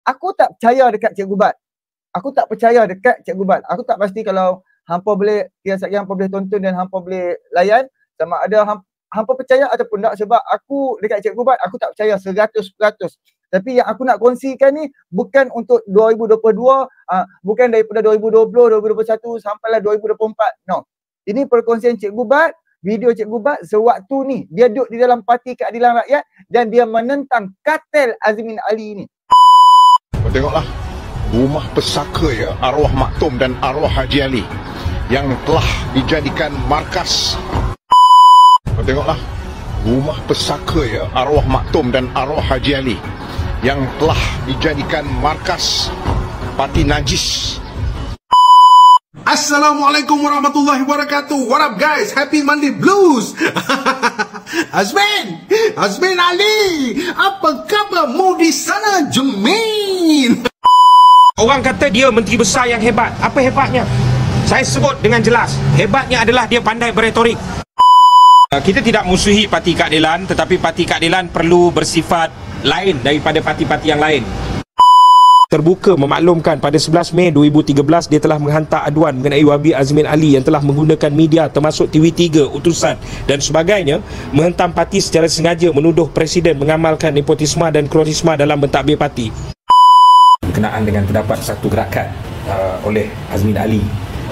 Aku tak percaya dekat Cikgu Bat. Aku tak percaya dekat Cikgu Bat. Aku tak pasti kalau hampa boleh, hampa boleh tonton dan hampa boleh layan, sama ada hampa percaya ataupun tak, sebab aku dekat Cikgu Bat, aku tak percaya 100%. Tapi yang aku nak kongsikan ni bukan untuk 2022, bukan daripada 2020, 2021 sampailah 2024. No. Ini perkongsian Cikgu Bat, video Cikgu Bat sewaktu ni dia duduk di dalam Parti Keadilan Rakyat dan dia menentang kartel Azmin Ali ni. Tengoklah rumah pesaka ya arwah Maktum dan arwah Haji Ali yang telah dijadikan markas. Tengoklah rumah pesaka ya arwah Maktum dan arwah Haji Ali yang telah dijadikan markas parti najis. Assalamualaikum warahmatullahi wabarakatuh. What up guys? Happy Monday Blues. Azmin Ali, apa khabar mu di sana Jumin? Orang kata dia menteri besar yang hebat. Apa hebatnya? Saya sebut dengan jelas. Hebatnya adalah dia pandai berretorik. Kita tidak musuhi Parti Keadilan, tetapi Parti Keadilan perlu bersifat lain daripada parti-parti yang lain. Terbuka memaklumkan pada 11 Mei 2013 dia telah menghantar aduan mengenai Wabi Azmin Ali yang telah menggunakan media termasuk TV3, utusan dan sebagainya menghentam parti secara sengaja, menuduh Presiden mengamalkan nepotisme dan kronisme dalam mentadbir parti. Berkenaan dengan terdapat satu gerakan oleh Azmin Ali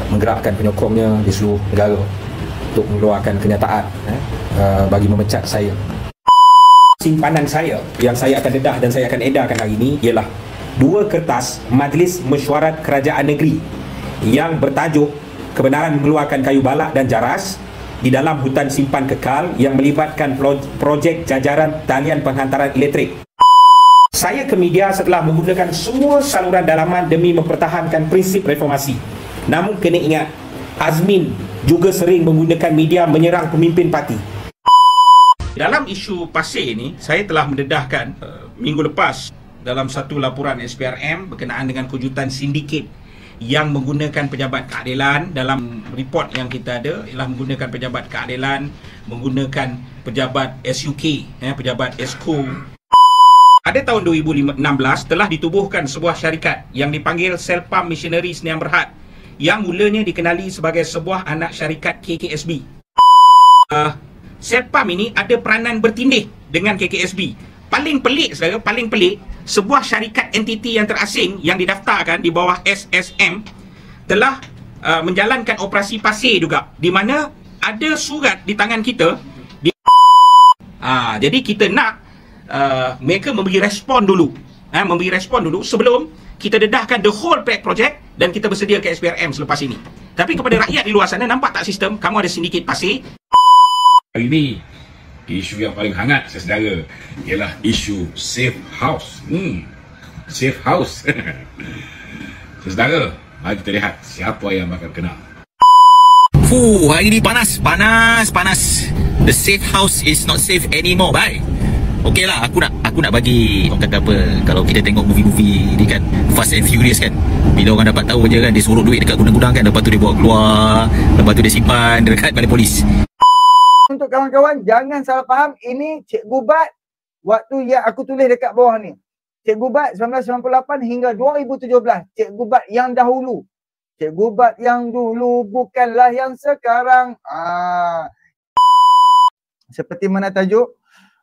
menggerakkan penyokongnya di seluruh negara untuk mengeluarkan kenyataan bagi memecat saya. Simpanan saya yang saya akan dedah dan saya akan edarkan hari ini ialah 2 kertas Majlis Mesyuarat Kerajaan Negeri yang bertajuk Kebenaran Mengeluarkan Kayu Balak dan Jaras di dalam hutan simpan kekal yang melibatkan projek jajaran talian penghantaran elektrik. Saya ke media setelah menggunakan semua saluran dalaman demi mempertahankan prinsip reformasi. Namun kena ingat, Azmin juga sering menggunakan media menyerang pemimpin parti. Dalam isu pasir ini, saya telah mendedahkan minggu lepas dalam satu laporan SPRM berkenaan dengan kejutan sindiket yang menggunakan pejabat keadilan. Dalam report yang kita ada ialah menggunakan pejabat keadilan, menggunakan pejabat SUK, pejabat ESCO. Pada tahun 2016 telah ditubuhkan sebuah syarikat yang dipanggil Selpam Missionary Sdn Bhd yang mulanya dikenali sebagai sebuah anak syarikat KKSB. Selpam ini ada peranan bertindih dengan KKSB. Paling pelik, saudara, paling pelik, sebuah syarikat entiti yang terasing yang didaftarkan di bawah SSM telah menjalankan operasi pasir juga, di mana ada surat di tangan kita. Jadi kita nak mereka memberi respon dulu, memberi respon dulu sebelum kita dedahkan the whole project dan kita bersedia ke SPRM selepas ini. Tapi kepada rakyat di luar sana, nampak tak sistem? Kamu ada sindiket pasir. Hari ini isu yang paling hangat saudara ialah isu safe house. Safe house. Saudara, mari kita lihat siapa yang bakal kena. Hari ini panas. The safe house is not safe anymore, bye. Okey lah, aku nak bagi orang kata apa, kalau kita tengok movie-movie ni kan, Fast and Furious kan, bila orang dapat tahu je kan, dia sorok duit dekat gudang-gudang kan, lepas tu dia bawa keluar, lepas tu dia simpan dekat balai polis. Untuk kawan-kawan, jangan salah faham, ini Cikgu Bat waktu yang aku tulis dekat bawah ni. Cikgu Bat 1998 hingga 2017. Cikgu Bat yang dahulu. Cikgu Bat yang dulu bukanlah yang sekarang. Seperti mana tajuk?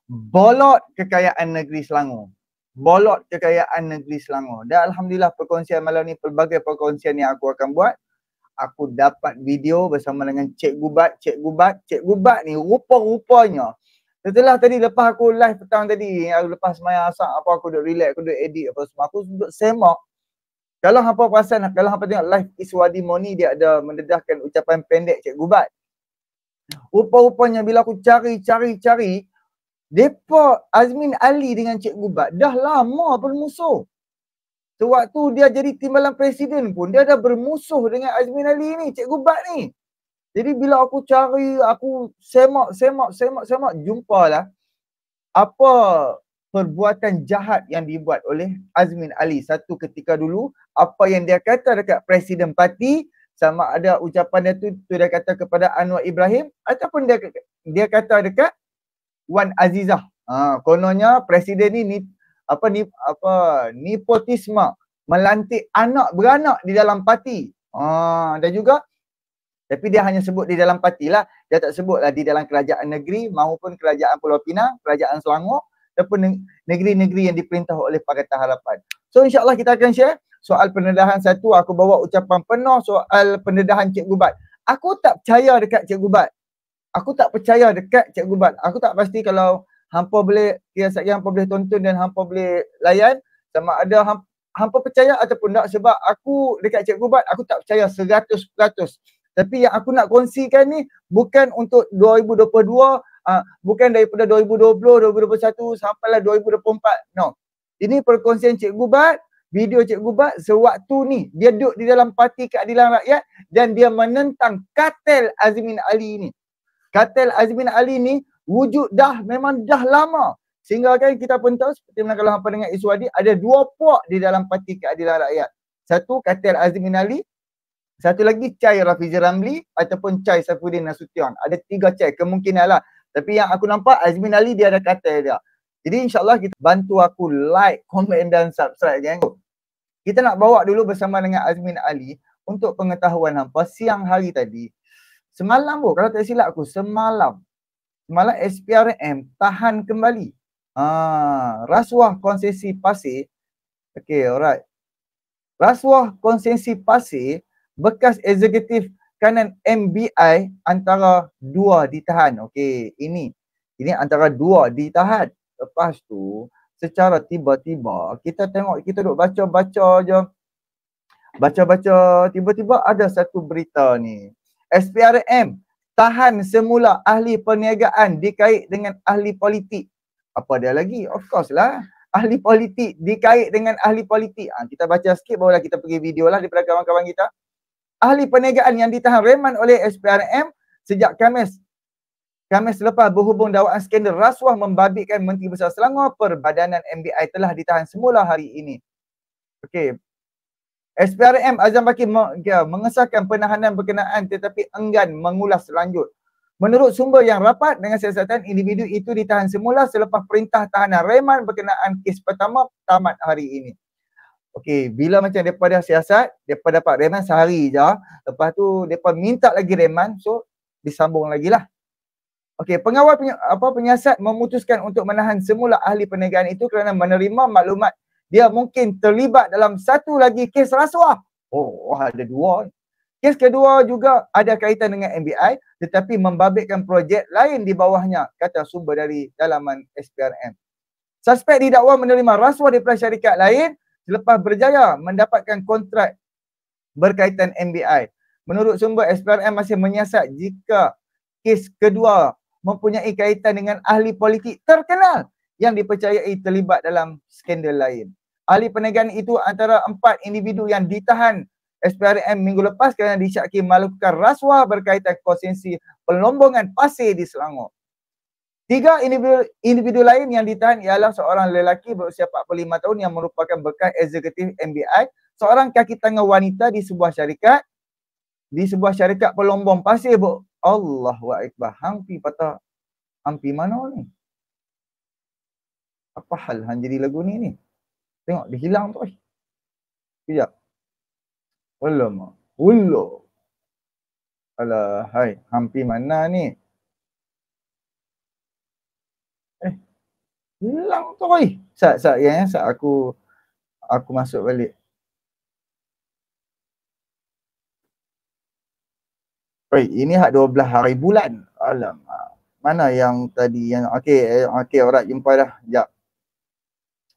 Bolot kekayaan negeri Selangor. Bolot kekayaan negeri Selangor. Dan Alhamdulillah perkongsian malam ni, pelbagai perkongsian yang aku akan buat. Aku dapat video bersama dengan Cikgu Bat. Cikgu Bat ni rupa-rupanya setelah tadi, lepas aku live petang tadi, lepas semayang asar, aku duduk relax, aku duduk edit apa semua, aku duduk semak. Kalau hampa perasan, kalau hampa tengok live Iswadi Moni, dia ada mendedahkan ucapan pendek Cikgu Bat. Rupa-rupanya bila aku cari, depa Azmin Ali dengan Cikgu Bat dah lama bermusuh. Sewaktu dia jadi timbalan presiden pun, dia dah bermusuh dengan Azmin Ali ni, Cikgu Bat ni. Jadi bila aku cari, aku semak, jumpalah apa perbuatan jahat yang dibuat oleh Azmin Ali satu ketika dulu, apa yang dia kata dekat presiden parti, sama ada ucapan dia tu dia kata kepada Anwar Ibrahim ataupun dia kata dekat Wan Azizah. Kononnya presiden ni nepotisme, melantik anak beranak di dalam parti. Dan juga tapi dia hanya sebut di dalam parti lah. Dia tak sebutlah di dalam kerajaan negeri maupun kerajaan Pulau Pinang, kerajaan Selangor ataupun negeri-negeri yang diperintah oleh Pakatan Harapan. So insyaAllah kita akan share soal pendedahan satu. Aku bawa ucapan penuh soal pendedahan Cikgu Bat. Aku tak percaya dekat Cikgu Bat. Aku tak percaya dekat Cikgu Bat. Aku tak pasti kalau hampa boleh, hampa boleh tonton dan hampa boleh layan sama ada hampa percaya ataupun tak, sebab aku dekat Cikgu Bat aku tak percaya 100%. Tapi yang aku nak kongsikan ni bukan untuk 2022, bukan daripada 2020, 2021 sampailah 2024. No. Ini perkongsian Cikgu Bat, video Cikgu Bat sewaktu ni dia duduk di dalam Parti Keadilan Rakyat dan dia menentang Kartel Azmin Ali ni. Kartel Azmin Ali ni wujud memang dah lama. Sehingga kan kita pun tahu seperti mana kalau hampa dengar isu adik, ada 2 puak di dalam Parti Keadilan Rakyat. Satu Kartel Azmin Ali, satu lagi Chai Rafizi Ramli ataupun Chai Saifuddin Nasution. Ada 3 Chai kemungkinan lah. Tapi yang aku nampak Azmin Ali dia ada kartel dia. Jadi insyaAllah kita bantu aku like, komen dan subscribe gang. Kita nak bawa dulu bersama dengan Azmin Ali untuk pengetahuan hampa siang hari tadi. Semalam kalau tak silap aku, semalam SPRM tahan kembali rasuah konsesi pasir. Okay, alright. Rasuah konsesi pasir bekas eksekutif kanan MBI antara 2 ditahan. Okey, ini antara 2 ditahan. Lepas tu secara tiba-tiba kita tengok, kita duk baca-baca je. Baca-baca tiba-tiba ada satu berita ni. SPRM tahan semula ahli perniagaan dikait dengan ahli politik. Apa dia lagi? Of course lah. Ahli politik dikait dengan ahli politik. Kita baca sikit barulah kita pergi video lah daripada kawan-kawan kita. Ahli perniagaan yang ditahan reman oleh SPRM sejak Khamis lepas berhubung dakwaan skandal rasuah membabitkan Menteri Besar Selangor, Perbadanan MBI telah ditahan semula hari ini. Okey. SPRM Azam Baki mengesahkan penahanan berkenaan tetapi enggan mengulas lanjut. Menurut sumber yang rapat dengan siasatan, individu itu ditahan semula selepas perintah tahanan reman berkenaan kes pertama tamat hari ini. Okey, bila macam daripada siasat, mereka dapat reman sehari je. Lepas tu mereka minta lagi reman, so disambung lagi lah. Okey, pengawal penyiasat memutuskan untuk menahan semula ahli perniagaan itu kerana menerima maklumat dia mungkin terlibat dalam satu lagi kes rasuah. Oh, ada 2. Kes kedua juga ada kaitan dengan MBI tetapi membabitkan projek lain di bawahnya, kata sumber dari dalaman SPRM. Suspek didakwa menerima rasuah daripada syarikat lain selepas berjaya mendapatkan kontrak berkaitan MBI. Menurut sumber, SPRM masih menyiasat jika kes kedua mempunyai kaitan dengan ahli politik terkenal yang dipercayai terlibat dalam skandal lain. Ahli perniagaan itu antara 4 individu yang ditahan SPRM minggu lepas kerana disyaki melakukan rasuah berkaitan konsesi pelombongan pasir di Selangor. 3 individu lain yang ditahan ialah seorang lelaki berusia 45 tahun yang merupakan bekas eksekutif MBI, seorang kaki tangan wanita di sebuah syarikat pelombong pasir. Allahu Akbar. Hampi patah. Hampi mana ni? Apa hal hang jadi lagu ni? Tengok dia hilang tu. Sekejap. Alamak. Alah, hai, hampi mana ni? Hilang tu oi. Sat aku masuk balik. Oi, ini hak 12 hari bulan. Alamak. Mana yang tadi yang okey alright, jumpa dah. Jap.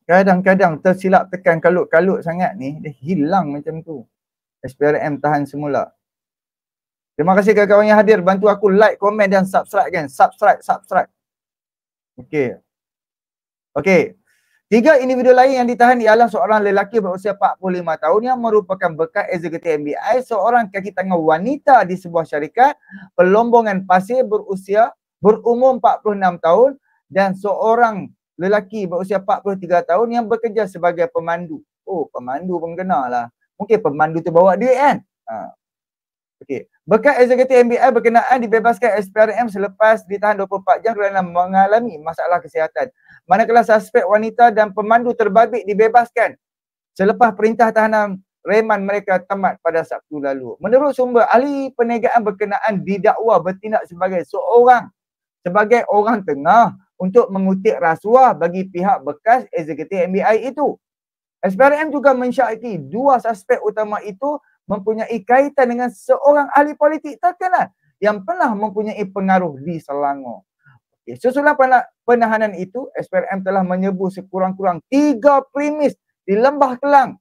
Kadang-kadang tersilap tekan kalut-kalut sangat ni, dia hilang macam tu. SPRM tahan semula. Terima kasih kawan-kawan yang hadir, bantu aku like, komen dan subscribe kan. Subscribe. Okey. 3 individu lain yang ditahan ialah seorang lelaki berusia 45 tahun yang merupakan bekas eksekutif MBI, seorang kaki tangan wanita di sebuah syarikat pelombongan pasir berumur 46 tahun dan seorang lelaki berusia 43 tahun yang bekerja sebagai pemandu. Oh, pemandu pun kena lah. Mungkin pemandu tu bawa duit kan? Okey. Bekas eksekutif MBI berkenaan dibebaskan SPRM selepas ditahan 24 jam kerana mengalami masalah kesihatan. manakala suspek wanita dan pemandu terbabit dibebaskan selepas perintah tahanan reman mereka tamat pada Sabtu lalu. Menurut sumber, ahli perniagaan berkenaan didakwa bertindak sebagai orang tengah untuk mengutip rasuah bagi pihak bekas eksekutif MBI itu. SPRM juga mensyaki dua suspek utama itu mempunyai kaitan dengan seorang ahli politik terkenal yang pernah mempunyai pengaruh di Selangor. Sesudah penahanan itu, SPRM telah menyerbu sekurang-kurang 3 premis di Lembah Kelang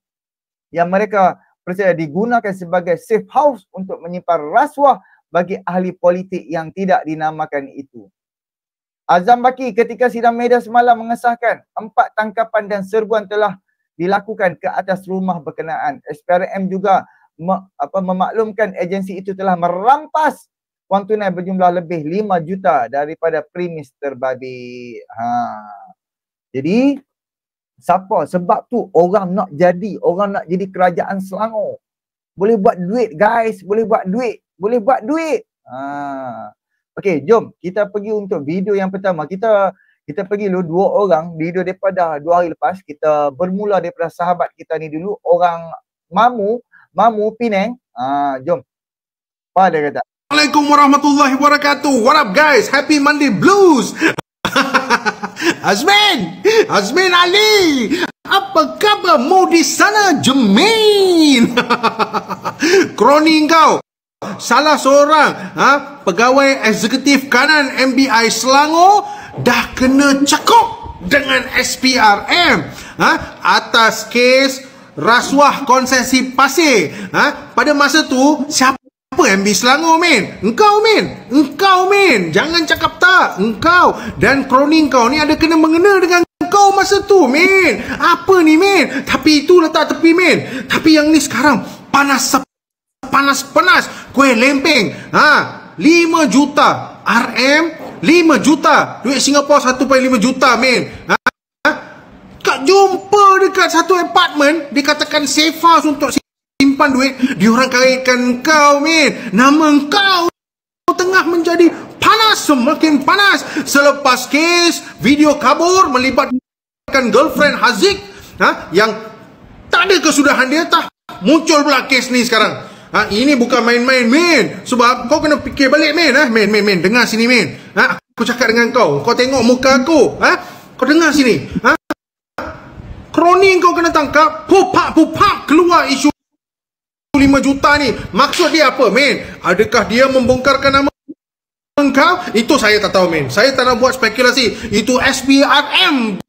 yang mereka percaya digunakan sebagai safe house untuk menyimpan rasuah bagi ahli politik yang tidak dinamakan itu. Azam Baki ketika sidang media semalam mengesahkan 4 tangkapan dan serbuan telah dilakukan ke atas rumah berkenaan. SPRM juga memaklumkan agensi itu telah merampas wang tunai berjumlah lebih 5 juta daripada premis terbabit. Jadi siapa? Sebab tu orang nak jadi kerajaan Selangor. Boleh buat duit guys, boleh buat duit. Okey, jom kita pergi untuk video yang pertama. Kita pergi dulu 2 orang, video daripada 2 hari lepas. Kita bermula daripada sahabat kita ni dulu, orang Mamu Penang. Jom. Apa dia kata? Assalamualaikum warahmatullahi wabarakatuh. What up guys? Happy Monday Blues. Azmin Ali. Apa kabarmu di sana, Jemin? Kroni kau. Salah seorang pegawai eksekutif kanan MBI Selangor dah kena cekuk dengan SPRM atas kes rasuah konsesi pasir. Pada masa tu siapa MB Selangor, men? Engkau, men. Jangan cakap tak. Engkau dan kroni kau ni ada kena mengena dengan kau masa tu, men. Apa ni, men? Tapi itu letak tepi, men. Tapi yang ni sekarang panas kuih lempeng 5 juta RM, 5 juta duit Singapura, 1.5 juta, men. Kau jumpa dekat satu apartment dikatakan safe house untuk simpan duit, diorang kaitkan kau, men. Nama kau tengah menjadi panas, semakin panas selepas kes video kabur melibatkan girlfriend Haziq yang tak ada kesudahan dia. Muncul pula kes ni sekarang. Ini bukan main-main, men. Sebab kau kena fikir balik, men. Men, dengar sini, men. Aku cakap dengan kau. Kau tengok muka aku. Kau dengar sini. Kroni kau kena tangkap. Pupak keluar isu 5 juta ni. Maksud dia apa, men? Adakah dia membongkarkan nama kau? Itu saya tak tahu, men. Saya tak nak buat spekulasi. Itu SPRM.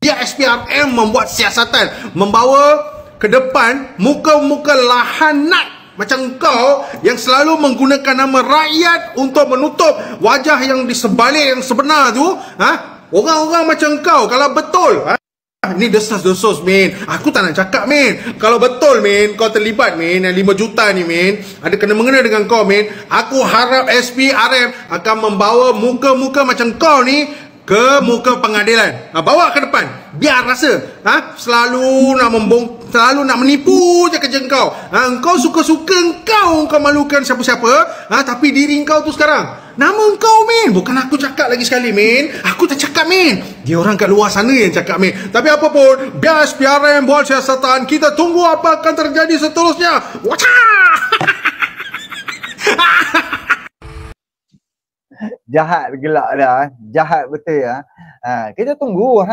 Dia SPRM membuat siasatan, membawa ke depan muka-muka lahanat macam kau yang selalu menggunakan nama rakyat untuk menutup wajah yang di sebalik yang sebenar tu. Orang-orang macam kau, kalau betul ini desas-desus, men. Aku tak nak cakap, men. Kalau betul, men, kau terlibat, men, yang 5 juta ni, men, ada kena mengena dengan kau, men. Aku harap SPRM akan membawa muka-muka macam kau ni ke muka pengadilan. Bawa ke depan. Biar rasa selalu nak menipu je kerja kau. Kau suka-suka kau malukan siapa-siapa. Tapi diri kau tu sekarang, nama kau, men. Bukan aku cakap lagi sekali, men. Aku tak cakap, men. Dia orang kat luar sana yang cakap, men. Tapi apa pun, biar SPRM buat siasatan. Kita tunggu apa akan terjadi seterusnya. Wacah! Jahat gelak dah. Jahat betul ya. Kita tunggu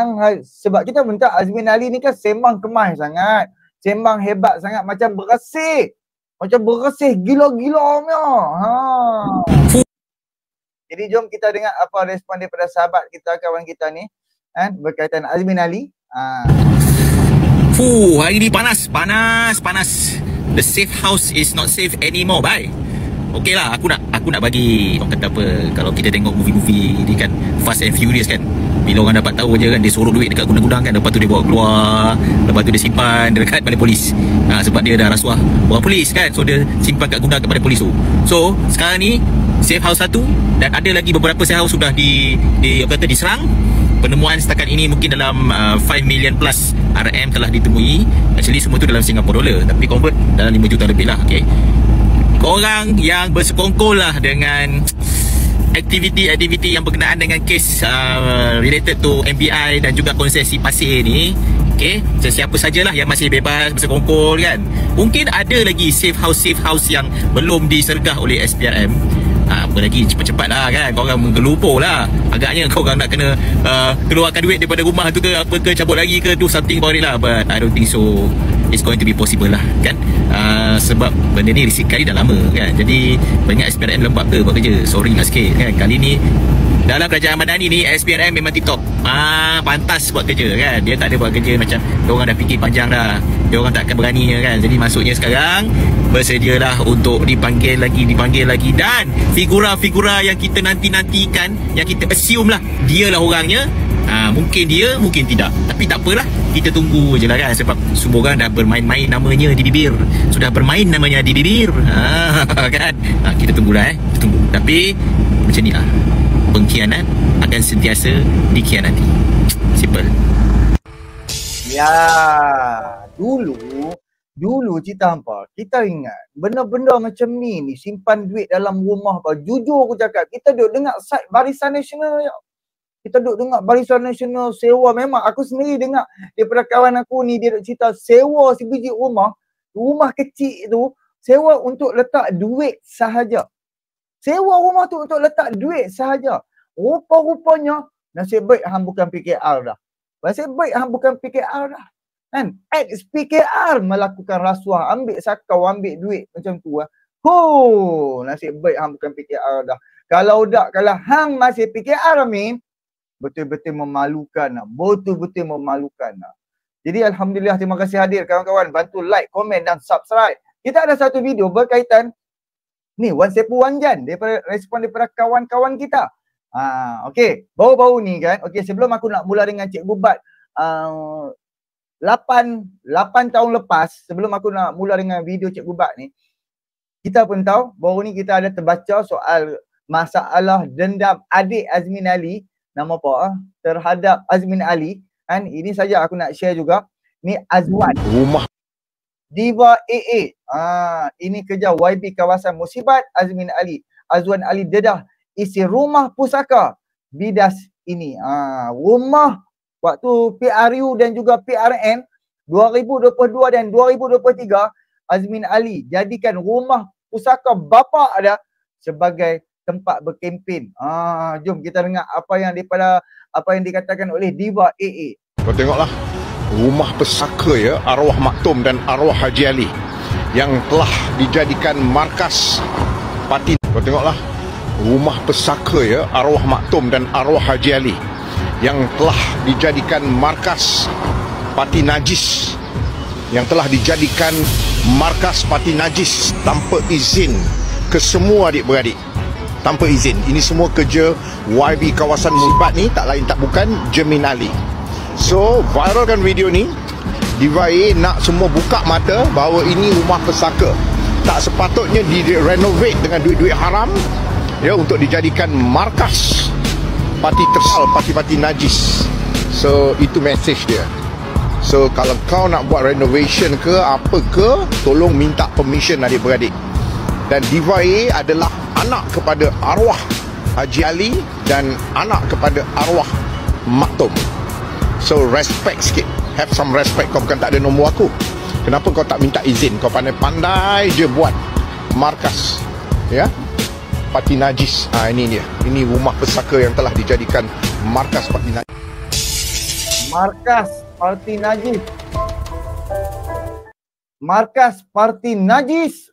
sebab kita minta Azmin Ali ni kan sembang kemas sangat. Sembang hebat sangat, macam bersih. Gila-gila punya. Jadi jom kita dengar apa respon daripada sahabat kita, kawan kita ni berkaitan Azmin Ali. Hari ni panas. The safe house is not safe anymore, bye. Okey lah, aku nak bagi, orang kata apa, kalau kita tengok movie-movie ni kan, Fast and Furious kan, bila orang dapat tahu je kan, dia sorok duit dekat gudang-gudang kan, lepas tu dia bawa keluar, lepas tu dia simpan dekat balai polis. Sebab dia dah rasuah orang polis kan, so dia simpan kat gudang kat balai polis tu. So sekarang ni safe house 1 dan ada lagi beberapa safe house sudah diserang. Penemuan setakat ini mungkin dalam 5 million plus RM telah ditemui. Actually semua tu dalam Singapore dollar, tapi convert dalam 5 juta lebih lah. Okay, korang yang bersekongkol lah dengan aktiviti yang berkenaan dengan kes related to MBI dan juga konsesi pasir ni, okey, sesiapa sajalah yang masih bebas bersekongkol kan. Mungkin ada lagi safe house yang belum disergah oleh SPRM. Apa lagi, cepat-cepat lah kan, korang menggelupur lah. Agaknya korang nak kena keluarkan duit daripada rumah tu ke apa ke, cabut lagi ke, do something about it lah. But I don't think so it's going to be possible lah kan. Sebab benda ni risik kali dah lama kan. Jadi banyak SPRM lembat ke buat kerja. Sorry lah sikit kan. Kali ni dalam kerajaan Madani ni SPRM memang tip-top. Pantas buat kerja kan. Dia tak ada buat kerja macam diorang dah fikir panjang dah. Diorang tak akan berani kan. Jadi maksudnya sekarang bersedialah untuk dipanggil lagi dan figura-figura yang kita nantikan, yang kita assume lah dia lah orangnya. Mungkin dia, mungkin tidak. Tapi tak apalah, kita tunggu je lah kan. Sebab semua orang dah bermain-main namanya di bibir. Sudah bermain namanya di bibir kan. Kita tunggulah kita tunggu. Tapi macam ni lah, pengkhianat akan sentiasa dikhianati. Simple. Ya, dulu cerita hampa, kita ingat benda-benda macam ni simpan duit dalam rumah. Jujur aku cakap, kita duduk dengar site Barisan Nasional je. Kita duduk dengar Barisan Nasional sewa. Memang aku sendiri dengar daripada kawan aku ni, dia duduk cerita sewa sebiji rumah kecil tu, sewa untuk letak duit sahaja. Sewa rumah tu untuk letak duit sahaja. Rupa-rupanya nasib baik hang bukan PKR dah. Nasib baik hang bukan PKR dah. Kan? Ex-PKR melakukan rasuah, ambil sakau, ambil duit macam tu lah. Nasib baik hang bukan PKR dah. Kalau hang masih PKR, Amin, betul-betul memalukan lah. Betul-betul memalukan lah. Jadi Alhamdulillah, terima kasih hadir kawan-kawan. Bantu like, komen dan subscribe. Kita ada satu video berkaitan ni, Wan Sepu Wan Jan, respon daripada kawan-kawan kita. Okey, baru-baru ni kan. Okey, sebelum aku nak mula dengan Cikgu Bat, 8 tahun lepas, sebelum aku nak mula dengan video Cikgu Bat ni, kita pun tahu baru ni kita ada terbaca soal masalah dendam adik Azmin Ali, nama apa terhadap Azmin Ali kan. Ini saja aku nak share juga. Ni Azwan Rumah Diva AA. Ini kerja YB kawasan Musibat Azmin Ali. Azwan Ali dedah isi rumah pusaka bidas ini. Rumah waktu PRU dan juga PRN 2022 dan 2023, Azmin Ali jadikan rumah pusaka bapa ada sebagai tempat berkempen. Jom kita dengar apa yang dikatakan oleh Diva AA. Kau tengoklah, rumah pesaka ya, arwah Maktum dan arwah Haji Ali yang telah dijadikan markas parti. Kau tengoklah, rumah pesaka ya, arwah Maktum dan arwah Haji Ali yang telah dijadikan markas parti najis, yang telah dijadikan markas parti najis tanpa izin ke semua adik-beradik. Tanpa izin. Ini semua kerja YB kawasan Musibat ni, tak lain tak bukan Jermin Ali. So, viralkan video ni. Diva A nak semua buka mata bahawa ini rumah pesaka. Tak sepatutnya di-renovate dengan duit-duit haram ya, untuk dijadikan markas parti tersal, parti-parti najis. So, itu message dia. So, kalau kau nak buat renovation ke apa ke, tolong minta permission adik-beradik. Dan Diva A adalah anak kepada arwah Haji Ali dan anak kepada arwah Maktum. So respect sikit, have some respect. Kau bukan tak ada nombor aku. Kenapa kau tak minta izin? Kau pandai-pandai je buat markas ya, parti najis. Ini dia. Ini rumah pesaka yang telah dijadikan markas parti najis. Markas parti najis. Markas parti najis.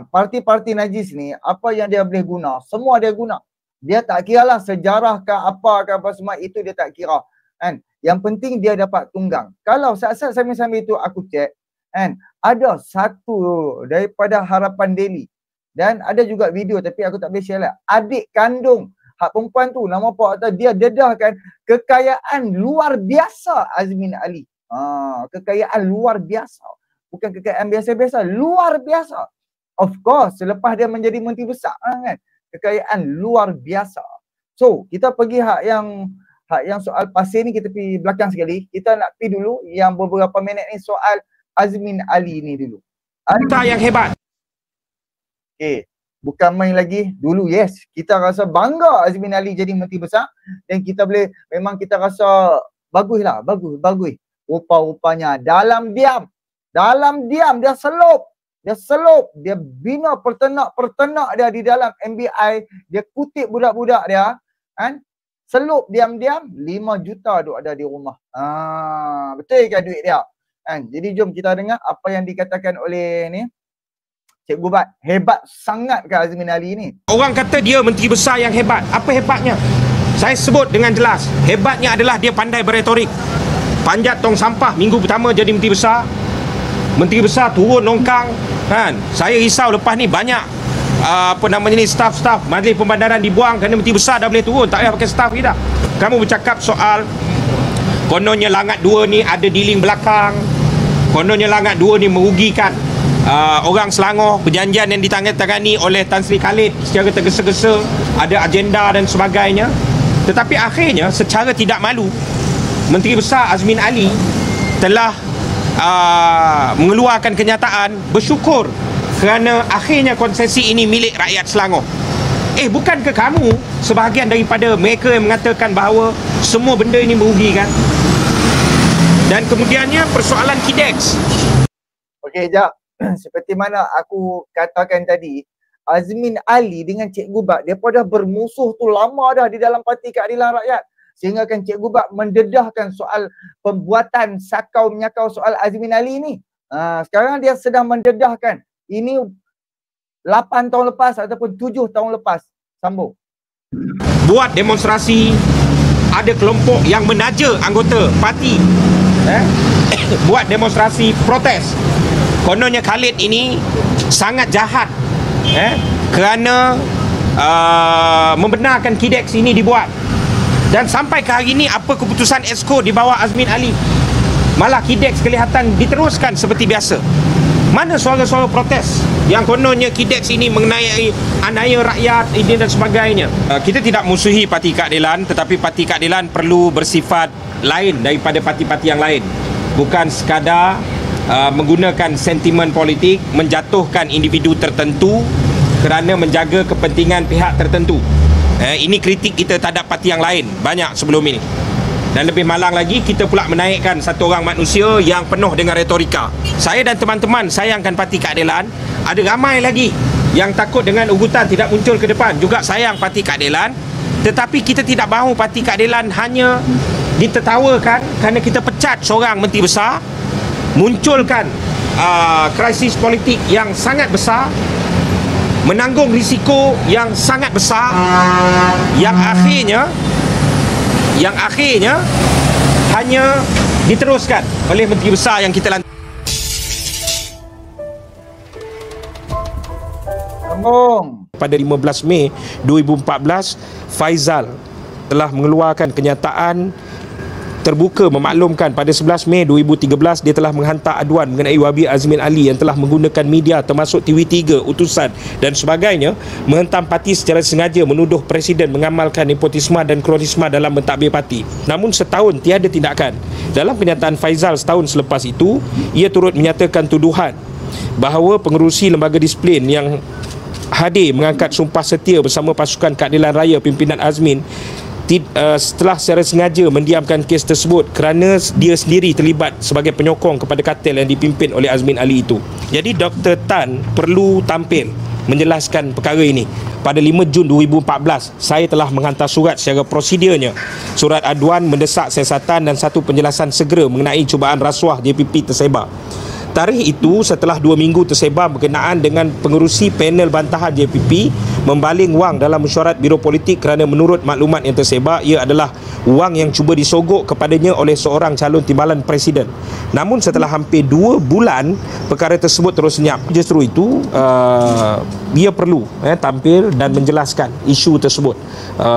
Parti-parti najis ni, apa yang dia boleh guna, semua dia guna. Dia tak kira lah sejarah ke apa ke apa semua, itu dia tak kira kan. Yang penting dia dapat tunggang. Kalau saat-saat sambil-sambil itu aku cek kan, ada satu daripada Harapan Daily dan ada juga video tapi aku tak boleh share lah. Adik kandung hak perempuan tu, nama apa, dia dedahkan kekayaan luar biasa Azmin Ali. Kekayaan luar biasa. Bukan kekayaan biasa-biasa, luar biasa. Of course, selepas dia menjadi menteri besar kan, kekayaan luar biasa. So, kita pergi hak yang soal pasir ni, kita pergi belakang sekali. Kita nak pergi dulu yang beberapa minit ni soal Azmin Ali ni dulu. Kita yang hebat. Okay. bukan main lagi. Dulu yes, kita rasa bangga Azmin Ali jadi Menteri Besar dan kita boleh, memang kita rasa bagus. Rupa-rupanya dalam diam dia selup, dia bina pertenak dia di dalam MBI, dia kutip budak-budak dia kan, selup diam-diam 5 juta duk ada di rumah. Betul ke duit dia kan? Jadi jom kita dengar apa yang dikatakan oleh ni Cikgu Bat. Hebat sangat ke Azmin Ali ni? Orang kata dia menteri besar yang hebat. Apa hebatnya? Saya sebut dengan jelas. Hebatnya adalah dia pandai berretorik. Panjat tong sampah minggu pertama jadi menteri besar. Menteri besar turun longkang kan. Saya risau lepas ni banyak staff majlis pembandaran dibuang kerana menteri besar dah boleh turun, tak payah pakai staff kita. Kamu bercakap soal kononnya Langat 2 ni ada dealing belakang. Kononnya Langat 2 ni merugikan orang Selangor, perjanjian yang ditandatangani oleh Tan Sri Khalid secara tergesa-gesa, ada agenda dan sebagainya. Tetapi akhirnya secara tidak malu Menteri Besar Azmin Ali telah mengeluarkan kenyataan bersyukur kerana akhirnya konsesi ini milik rakyat Selangor. Bukankah kamu sebahagian daripada mereka yang mengatakan bahawa semua benda ini merugikan? Dan kemudiannya persoalan KIDEX. Okey, jap. Seperti mana aku katakan tadi, Azmin Ali dengan Cikgu Bat, dia dah bermusuh tu lama dah di dalam Parti Keadilan Rakyat. Sehingga kan Cikgu Bat mendedahkan soal pembuatan sakau menyakau soal Azmin Ali ni. Sekarang dia sedang mendedahkan. Ini 8 tahun lepas ataupun 7 tahun lepas. Sambung. Buat demonstrasi, ada kelompok yang menaja anggota parti. Buat demonstrasi protes. Kononnya Khalid ini sangat jahat kerana membenarkan KIDEX ini dibuat. Dan sampai ke hari ini apa keputusan EXCO di bawah Azmin Ali? Malah KIDEX kelihatan diteruskan seperti biasa. Mana suara-suara protes yang kononnya KIDEX ini mengenai anaya rakyat ini dan sebagainya? Kita tidak musuhi Parti Keadilan, tetapi Parti Keadilan perlu bersifat lain daripada parti-parti yang lain. Bukan sekadar menggunakan sentimen politik menjatuhkan individu tertentu kerana menjaga kepentingan pihak tertentu. Ini kritik kita terhadap parti yang lain banyak sebelum ini. Dan lebih malang lagi, kita pula menaikkan satu orang manusia yang penuh dengan retorika. Saya dan teman-teman sayangkan Parti Keadilan. Ada ramai lagi yang takut dengan ugutan tidak muncul ke depan, juga sayang Parti Keadilan. Tetapi kita tidak mahu Parti Keadilan hanya ditertawakan kerana kita pecat seorang menteri besar, munculkan krisis politik yang sangat besar, menanggung risiko yang sangat besar, yang akhirnya hanya diteruskan oleh menteri besar yang kita lantik. Pada 15 Mei 2014, Faizal telah mengeluarkan kenyataan terbuka memaklumkan pada 11 Mei 2013 dia telah menghantar aduan mengenai Wabi Azmin Ali yang telah menggunakan media termasuk TV3, utusan dan sebagainya menghentam parti secara sengaja, menuduh Presiden mengamalkan nepotisme dan kronisme dalam mentadbir parti. Namun setahun tiada tindakan. Dalam kenyataan Faizal setahun selepas itu, ia turut menyatakan tuduhan bahawa pengerusi lembaga disiplin yang hadir mengangkat sumpah setia bersama pasukan keadilan raya pimpinan Azmin setelah secara sengaja mendiamkan kes tersebut kerana dia sendiri terlibat sebagai penyokong kepada kartel yang dipimpin oleh Azmin Ali itu. Jadi Dr. Tan perlu tampil menjelaskan perkara ini. Pada 5 Jun 2014, saya telah menghantar surat secara prosedurnya. Surat aduan mendesak siasatan dan satu penjelasan segera mengenai cubaan rasuah JPP tersebar. Tarikh itu setelah 2 minggu tersebar berkenaan dengan pengerusi panel bantahan JPP membaling wang dalam mesyuarat Biro Politik kerana menurut maklumat yang tersebar ia adalah wang yang cuba disogok kepadanya oleh seorang calon timbalan Presiden. Namun setelah hampir 2 bulan perkara tersebut terus senyap. Justru itu dia perlu tampil dan menjelaskan isu tersebut.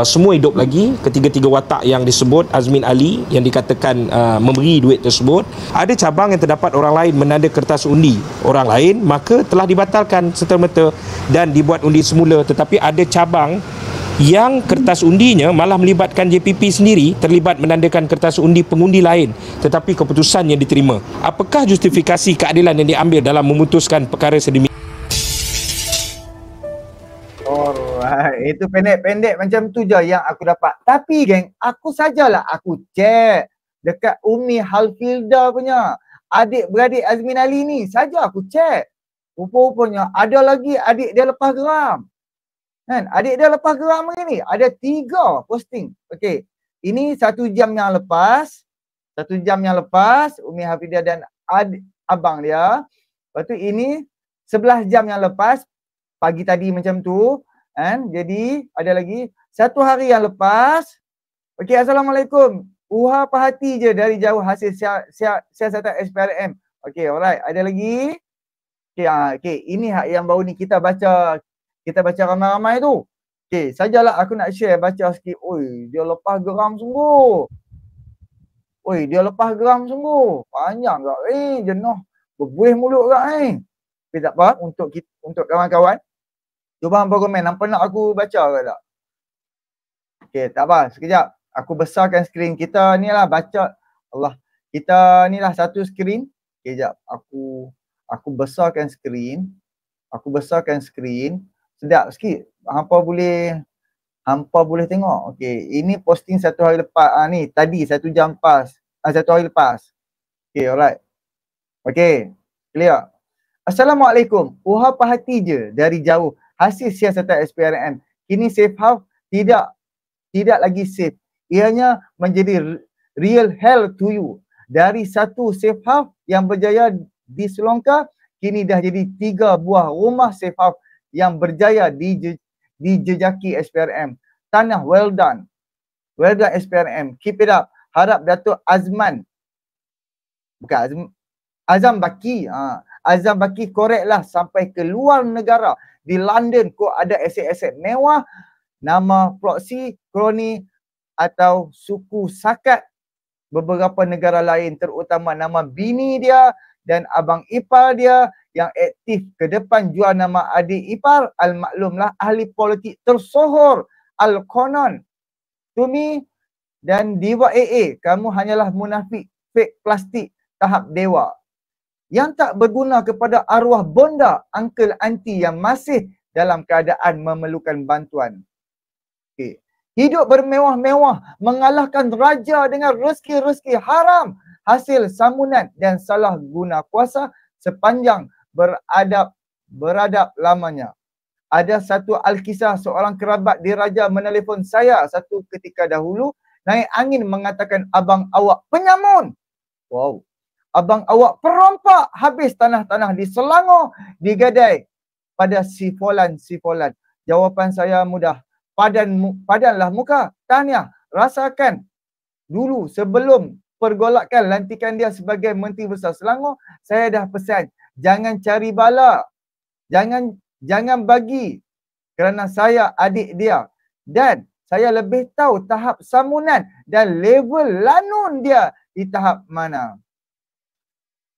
Semua hidup lagi, ketiga-tiga watak yang disebut Azmin Ali yang dikatakan memberi duit tersebut. Ada cabang yang terdapat orang lain menanda kertas undi orang lain, maka telah dibatalkan serta-merta dan dibuat undi semula. Tetapi ada cabang yang kertas undinya malah melibatkan JPP sendiri terlibat menandakan kertas undi pengundi lain, tetapi keputusan yang diterima. Apakah justifikasi keadilan yang diambil dalam memutuskan perkara sedemikian? itu pendek-pendek macam tu je yang aku dapat. Tapi geng, aku sajalah aku check dekat Umi Halfilda punya adik-beradik Azmin Ali ni saja aku check. Rupa-rupanya ada lagi adik dia lepas geram. Kan? Adik dia lepas geram hari ni. Ada 3 posting. Okey. Ini 1 jam yang lepas. 1 jam yang lepas Umi Halfilda dan abang dia. Lepas tu ini 11 jam yang lepas pagi tadi macam tu. Kan? Jadi ada lagi 1 hari yang lepas. Okey, Assalamualaikum. Uha perhati je dari jauh hasil siasatan SPRM. Okey, alright. Ada lagi. Okey, okey, ini hak yang baru ni kita baca ramai-ramai tu. Okey, sajalah aku nak share baca sikit. Oi, dia lepas geram sungguh. Panjang tak jenuh. Berbuih mulut tak Tapi tak apa, untuk kawan-kawan. Cuba hampa komen, nampak nak aku baca ke tak? Okey, tak apa, sekejap. Aku besarkan skrin kita ni lah baca. Allah, kita ni lah satu skrin. Okey, sekejap. Aku besarkan skrin. Sedap sikit. Hampa boleh tengok. Okey, ini posting 1 hari lepas. Ni tadi 1 jam lepas. 1 hari lepas. Okey, alright. Okey, clear. Assalamualaikum. Uha perhati je dari jauh hasil siasatan SPRM. Kini safe house tidak lagi safe. Ianya menjadi real hell to you. Dari satu safe house yang berjaya di Selongkar, kini dah jadi 3 buah rumah safe house yang berjaya dijejaki SPRM. Tanah, well done. Well done SPRM. Keep it up. Harap Datuk Azam Baki. Azam Baki korek lah sampai ke luar negara. Di London kau ada aset-aset mewah. Nama proksi, kroni atau suku sakat beberapa negara lain. Terutama nama bini dia dan abang ipar dia yang aktif ke depan jual nama adik ipar. Al-maklumlah ahli politik tersohor. Al-Konon. Tumi dan Diva AA. Kamu hanyalah munafik fake plastik tahap dewa. Yang tak berguna kepada arwah bonda, uncle, aunty yang masih dalam keadaan memerlukan bantuan. Okay. Hidup bermewah-mewah, mengalahkan raja dengan rezeki-rezeki haram, hasil samunan dan salah guna kuasa sepanjang beradab lamanya. Ada satu alkisah seorang kerabat diraja menelefon saya satu ketika dahulu, naik angin mengatakan abang awak penyamun. Wow. Abang awak perompak habis tanah-tanah di Selangor digadai pada sifolan. Jawapan saya mudah. Padanlah muka. Tahniah. Rasakan dulu sebelum pergolakan lantikan dia sebagai Menteri Besar Selangor. Saya dah pesan. Jangan cari bala. Jangan bagi. Kerana saya adik dia. Dan saya lebih tahu tahap samunan dan level lanun dia di tahap mana.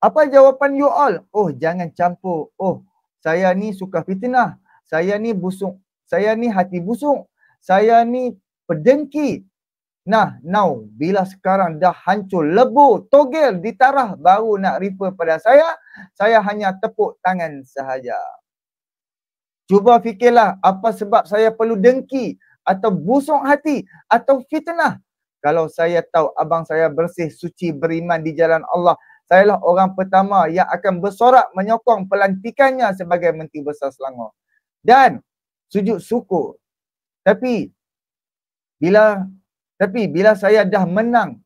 Apa jawapan you all? Oh, jangan campur. Oh, saya ni suka fitnah. Saya ni busuk. Saya ni hati busuk. Saya ni pedengki. Nah, now, bila sekarang dah hancur, lebur, togel, ditarah, baru nak refer pada saya hanya tepuk tangan sahaja. Cuba fikirlah apa sebab saya perlu dengki atau busuk hati atau fitnah. Kalau saya tahu abang saya bersih, suci, beriman di jalan Allah, sayalah orang pertama yang akan bersorak menyokong pelantikannya sebagai Menteri Besar Selangor. Dan sujud syukur. Tapi bila saya dah menang,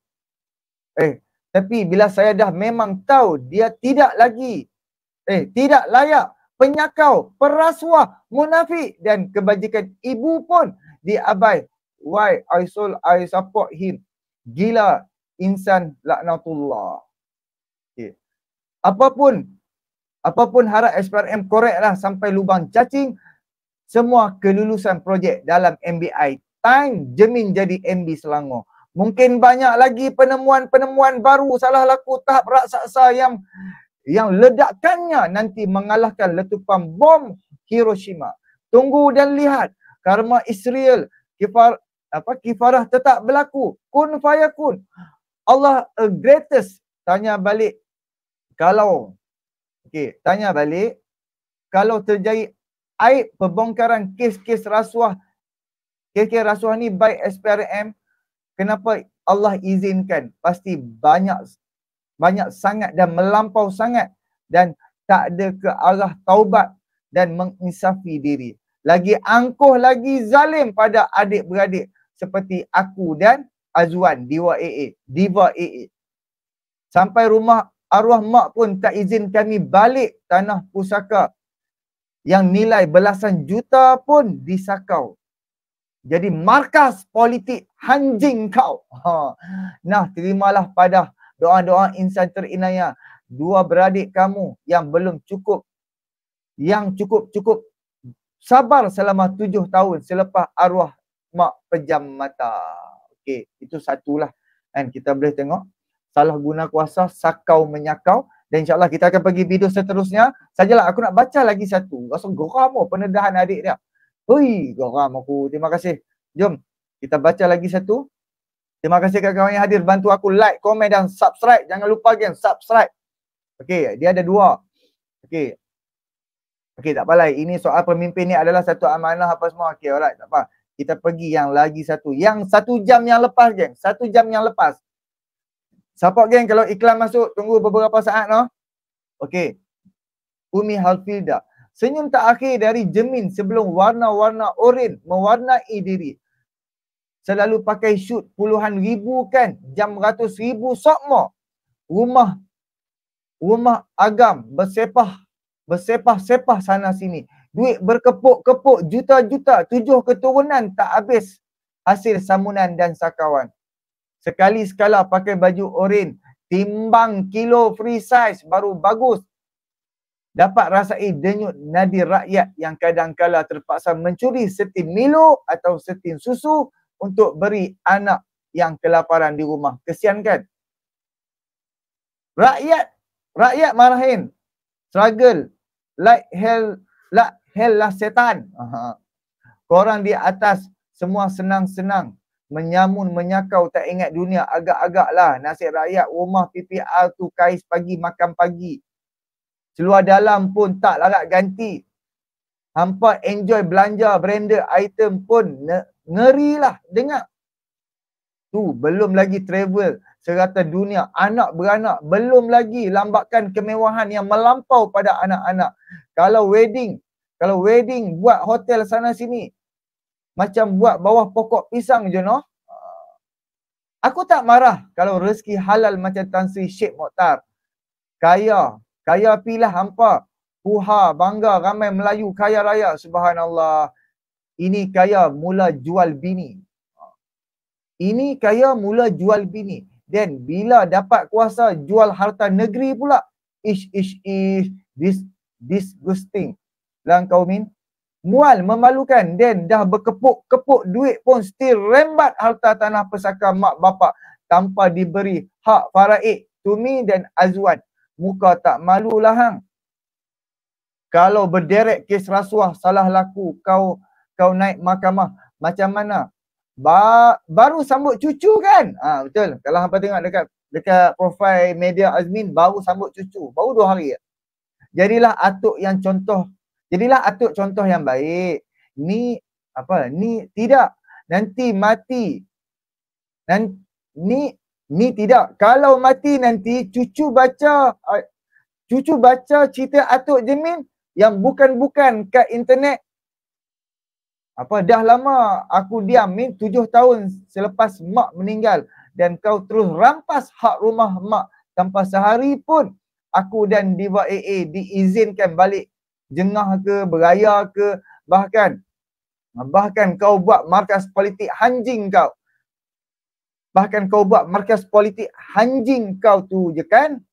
tapi bila saya dah memang tahu dia tidak layak, penyakau, perasuah, munafik dan kebajikan ibu pun diabai. Why I support him. Gila insan laknatullah. Apapun harap SPRM koreklah sampai lubang cacing semua kelulusan projek dalam MBI. Time Jemin jadi MB Selangor. Mungkin banyak lagi penemuan-penemuan baru salah laku tahap raksasa yang ledakannya nanti mengalahkan letupan bom Hiroshima. Tunggu dan lihat karma Israel kifarah tetap berlaku. Kun fayakun. Allah greatest. Tanya balik kalau terjadi aib pembongkaran kes-kes rasuah Kira-kira rasuah ni by SPRM, kenapa Allah izinkan? Pasti banyak sangat dan melampau sangat dan tak ada ke arah taubat dan menginsafi diri. Lagi angkuh, lagi zalim pada adik-beradik seperti aku dan Azwan, Diva AA. Sampai rumah arwah mak pun tak izin kami balik tanah pusaka yang nilai belasan juta pun disakau. Jadi markas politik anjing kau. Nah, terimalah pada doa-doa insan terinayah dua beradik kamu yang belum cukup, yang cukup sabar selama 7 tahun selepas arwah mak pejam mata. Okey, itu satulah. Dan kita boleh tengok salah guna kuasa, sakau menyakau. Dan insyaAllah kita akan pergi video seterusnya. Sajalah aku nak baca lagi satu. Rasa geram penedahan adik dia. Hui, geram aku. Terima kasih. Jom kita baca lagi satu. Terima kasih kawan-kawan yang hadir. Bantu aku like, komen dan subscribe. Jangan lupa again, subscribe. Okey, dia ada 2. Okey. Okey, tak apalah. Ini soal pemimpin ni adalah satu amanah apa semua. Okey, alright, tak apa. Kita pergi yang lagi satu. Yang 1 jam yang lepas, geng. 1 jam yang lepas. Support, geng. Kalau iklan masuk, tunggu beberapa saat, no? Okey. Umi Halfilda. Senyum tak akhir dari Jemin sebelum warna-warna oren mewarnai diri. Selalu pakai shoot puluhan ribu kan. Jam ratus ribu sokmo. Rumah agam bersepah-sepah sana sini. Duit berkepuk-kepuk juta-juta. 7 keturunan tak habis hasil samunan dan sakawan. Sekali sekala pakai baju oren, timbang kilo free size baru bagus. Dapat rasai denyut nadi rakyat yang kadang-kala terpaksa mencuri setin Milo atau setin susu untuk beri anak yang kelaparan di rumah. Kesian kan? Rakyat marahin. Struggle. Like hell lah setan. Korang di atas semua senang-senang. Menyamun, menyakau, tak ingat dunia. Agak-agak lah nasib rakyat. Rumah PPR tu kais pagi, makan pagi. Seluar dalam pun tak larat ganti. Hampa enjoy belanja branded item pun ngeri lah dengar. Tu belum lagi travel serata dunia, anak beranak. Belum lagi lambakan kemewahan yang melampau pada anak-anak. Kalau wedding buat hotel sana sini. Macam buat bawah pokok pisang je, no? Aku tak marah kalau rezeki halal macam Tan Sri Sheikh Mokhtar. Kaya pilah hampa. Puha, bangga ramai Melayu kaya raya. Subhanallah. Ini kaya mula jual bini. Dan bila dapat kuasa jual harta negeri pula. Disgusting. Lah kau min. Mual, memalukan. Dan dah berkepuk-kepuk duit pun still rembat harta tanah pesaka mak bapak tanpa diberi hak faraid. Tumi dan Azwan. Muka tak malu lah hang. Kalau berderet kes rasuah salah laku, kau naik mahkamah. Macam mana? Baru sambut cucu kan? Betul. Kalau hampa tengok dekat profil media Azmin, baru sambut cucu. Baru 2 hari. Jadilah atuk contoh yang baik. Ni tidak. Nanti mati. Ni tidak. Kalau mati nanti cucu baca cerita atuk Jemin yang bukan-bukan kat internet. Dah lama aku diam Min, 7 tahun selepas mak meninggal dan kau terus rampas hak rumah mak tanpa sehari pun aku dan Diva AA diizinkan balik jengah ke, beraya ke, bahkan kau buat markas politik anjing kau. Tu je kan?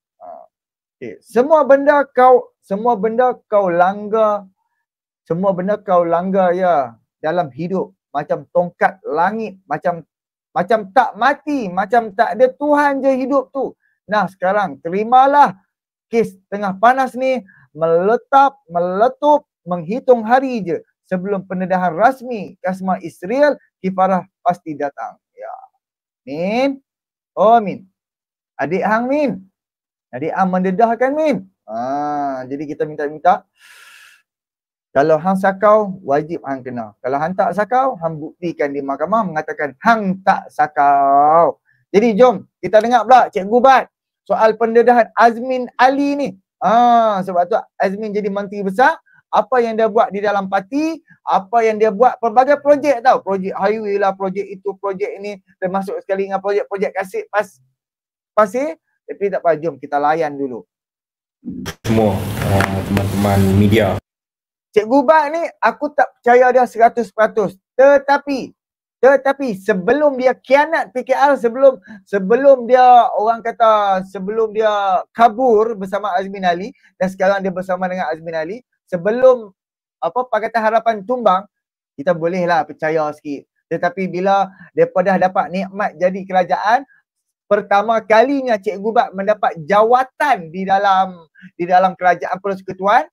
Okay. Semua benda kau langgar ya dalam hidup macam tongkat langit, macam tak mati, macam tak ada Tuhan je hidup tu. Nah, sekarang terimalah kes tengah panas ni, meletup, menghitung hari je sebelum pendedahan rasmi Kasma Israel, kifarah pasti datang. Ya. Min. Oh, Min. Adik hang Min. Adik hang mendedahkan Min. Jadi kita minta Kalau hang sakau, wajib hang kena. Kalau hang tak sakau, hang buktikan di mahkamah mengatakan hang tak sakau. Jadi jom kita dengar pula Cikgu Bat soal pendedahan Azmin Ali ni. Sebab tu Azmin jadi menteri besar. Apa yang dia buat di dalam parti, apa yang dia buat, pelbagai projek tau. Projek highway lah, projek itu, projek ini. Termasuk sekali dengan projek-projek kasih pasir. Tapi tak apa, jom kita layan dulu. Semua teman-teman media. Cikgu Bat ni aku tak percaya dia 100%. Tetapi sebelum dia khianat PKR, sebelum dia orang kata sebelum dia kabur bersama Azmin Ali dan sekarang dia bersama dengan Azmin Ali, sebelum Pakatan Harapan tumbang, kita bolehlah percaya sikit. Tetapi bila depa dah dapat nikmat jadi kerajaan, pertama kalinya Cikgu Bat mendapat jawatan di dalam kerajaan persekutuan.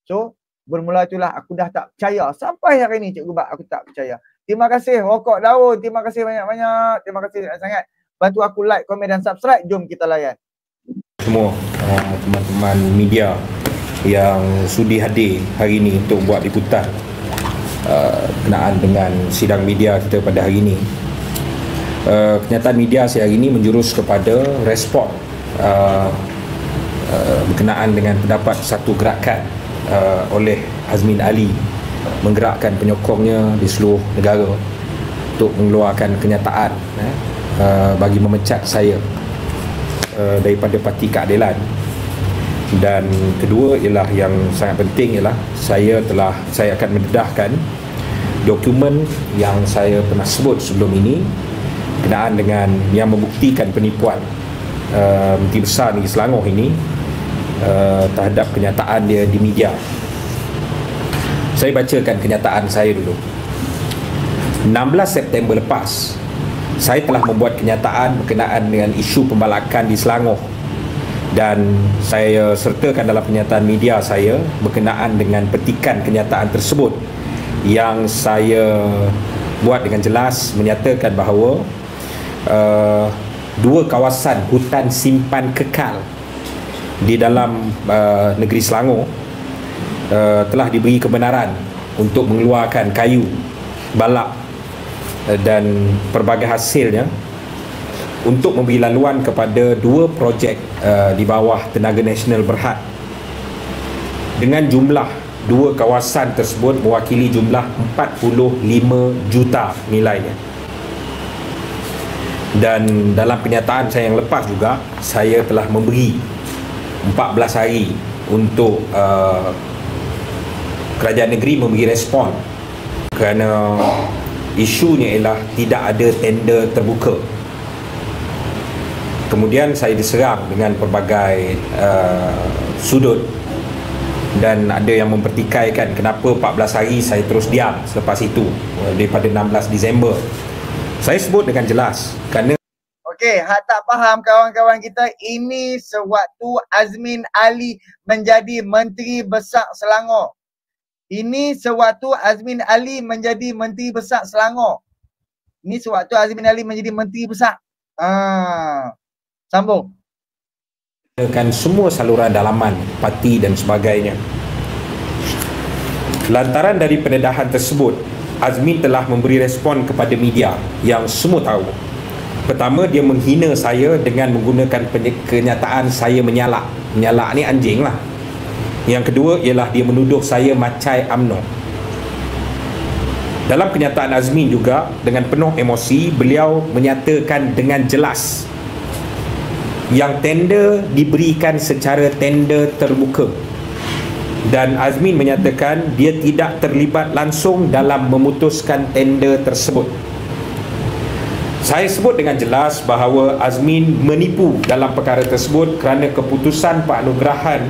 So bermula itulah aku dah tak percaya. Sampai hari ni Cikgu Bat aku tak percaya. Terima kasih Rokok Daun. Terima kasih banyak-banyak. Terima kasih sangat. Bantu aku like, komen dan subscribe. Jom kita layan. Semua teman-teman media yang sudi hadir hari ini untuk buat liputan berkenaan dengan sidang media kita pada hari ini. Kenyataan media hari ini menjurus kepada respon berkenaan dengan pendapat satu gerakan oleh Azmin Ali menggerakkan penyokongnya di seluruh negara untuk mengeluarkan kenyataan bagi memecat saya daripada Parti Keadilan. Dan kedua ialah yang sangat penting ialah saya akan mendedahkan dokumen yang saya pernah sebut sebelum ini berkenaan dengan yang membuktikan penipuan Menteri Besar Negeri Selangor ini terhadap kenyataan dia di media. Saya bacakan kenyataan saya dulu. 16 September lepas, saya telah membuat kenyataan berkenaan dengan isu pembalakan di Selangor dan saya sertakan dalam kenyataan media saya berkenaan dengan petikan kenyataan tersebut yang saya buat dengan jelas menyatakan bahawa dua kawasan hutan simpan kekal di dalam negeri Selangor telah diberi kebenaran untuk mengeluarkan kayu, balak dan pelbagai hasilnya untuk memberi laluan kepada dua projek di bawah Tenaga Nasional Berhad dengan jumlah dua kawasan tersebut mewakili jumlah 45 juta nilainya. Dan dalam kenyataan saya yang lepas juga, saya telah memberi 14 hari untuk kerajaan negeri memberi respon kerana isunya ialah tidak ada tender terbuka. Kemudian saya diserang dengan pelbagai sudut dan ada yang mempertikaikan kenapa 14 hari saya terus diam selepas itu daripada 16 Disember. Saya sebut dengan jelas kerana okey, hak tak faham kawan-kawan kita, ini sewaktu Azmin Ali menjadi Menteri Besar Selangor. Ini sewaktu Azmin Ali menjadi Menteri Besar Selangor. Ini sewaktu Azmin Ali menjadi Menteri Besar. Sambung. Kan semua saluran dalaman parti dan sebagainya. Lantaran dari pendedahan tersebut, Azmin telah memberi respon kepada media yang semua tahu. Pertama, dia menghina saya dengan menggunakan kenyataan saya menyalak. Menyalak ni anjing lah. Yang kedua ialah dia menuduh saya macai UMNO. Dalam kenyataan Azmin juga dengan penuh emosi, beliau menyatakan dengan jelas yang tender diberikan secara tender terbuka. Dan Azmin menyatakan dia tidak terlibat langsung dalam memutuskan tender tersebut. Saya sebut dengan jelas bahawa Azmin menipu dalam perkara tersebut kerana keputusan penganugerahan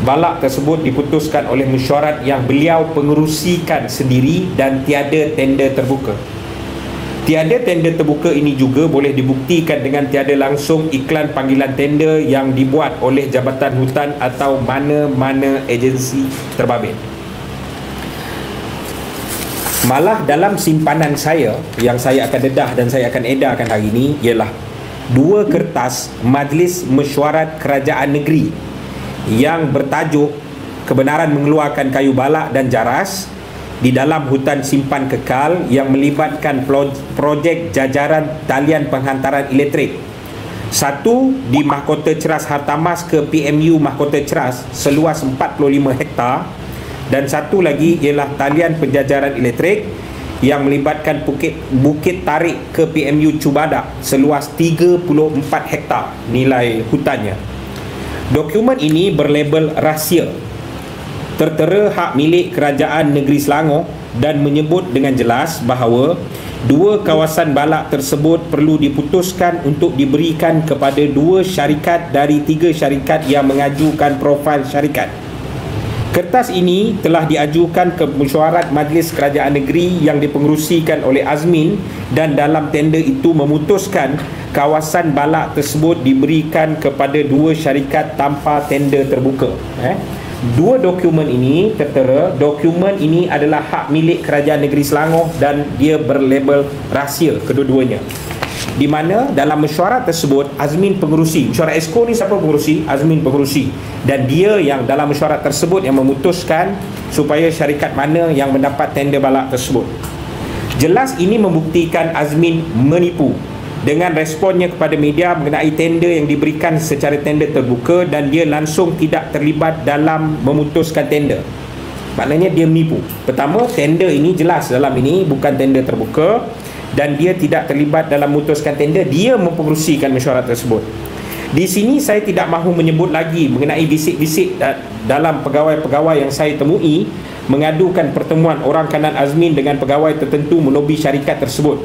balak tersebut diputuskan oleh mesyuarat yang beliau pengerusikan sendiri dan tiada tender terbuka. Tiada tender terbuka ini juga boleh dibuktikan dengan tiada langsung iklan panggilan tender yang dibuat oleh Jabatan Hutan atau mana-mana agensi terbabit. Malah dalam simpanan saya yang saya akan dedah dan saya akan edarkan hari ini ialah dua kertas Majlis Mesyuarat Kerajaan Negeri yang bertajuk kebenaran mengeluarkan kayu balak dan jaras di dalam hutan simpan kekal yang melibatkan projek jajaran talian penghantaran elektrik. Satu di Mahkota Ceras Hartamas ke PMU Mahkota Ceras seluas 45 hektar, dan satu lagi ialah talian penjajaran elektrik yang melibatkan Bukit Tarik ke PMU Cubadak seluas 34 hektar nilai hutannya. Dokumen ini berlabel rahsia, tertera hak milik Kerajaan Negeri Selangor dan menyebut dengan jelas bahawa dua kawasan balak tersebut perlu diputuskan untuk diberikan kepada dua syarikat dari tiga syarikat yang mengajukan profil syarikat. Kertas ini telah diajukan ke mesyuarat Majlis Kerajaan Negeri yang dipengerusikan oleh Azmin, dan dalam tender itu memutuskan kawasan balak tersebut diberikan kepada dua syarikat tanpa tender terbuka. Dua dokumen ini tertera, dokumen ini adalah hak milik Kerajaan Negeri Selangor dan dia berlabel rahsia kedua-duanya. Di mana dalam mesyuarat tersebut Azmin pengerusi, mesyuarat Exco ni siapa pengerusi? Azmin pengerusi, dan dia yang dalam mesyuarat tersebut yang memutuskan supaya syarikat mana yang mendapat tender balak tersebut. Jelas ini membuktikan Azmin menipu dengan responnya kepada media mengenai tender yang diberikan secara tender terbuka, dan dia langsung tidak terlibat dalam memutuskan tender. Maknanya dia menipu. Pertama, tender ini jelas dalam ini bukan tender terbuka, dan dia tidak terlibat dalam memutuskan tender, dia mempengerusikan mesyuarat tersebut. Di sini saya tidak mahu menyebut lagi mengenai bisik-bisik dalam pegawai-pegawai yang saya temui mengadukan pertemuan orang kanan Azmin dengan pegawai tertentu melobi syarikat tersebut.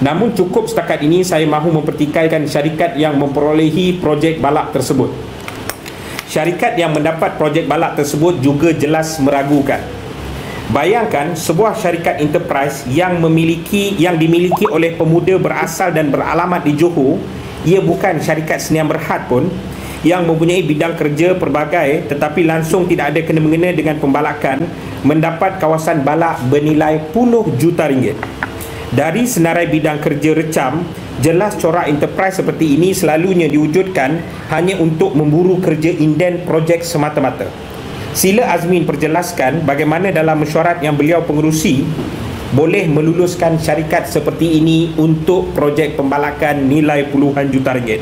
Namun cukup setakat ini saya mahu mempertikaikan syarikat yang memperolehi projek balak tersebut. Syarikat yang mendapat projek balak tersebut juga jelas meragukan. Bayangkan sebuah syarikat enterprise yang dimiliki oleh pemuda berasal dan beralamat di Johor, ia bukan syarikat Sdn Bhd pun, yang mempunyai bidang kerja pelbagai tetapi langsung tidak ada kena-mengena dengan pembalakan, mendapat kawasan balak bernilai puluh juta ringgit. Dari senarai bidang kerja recam, jelas corak enterprise seperti ini selalunya diwujudkan hanya untuk memburu kerja inden projek semata-mata. Sila Azmin perjelaskan bagaimana dalam mesyuarat yang beliau pengerusi boleh meluluskan syarikat seperti ini untuk projek pembalakan nilai puluhan juta ringgit.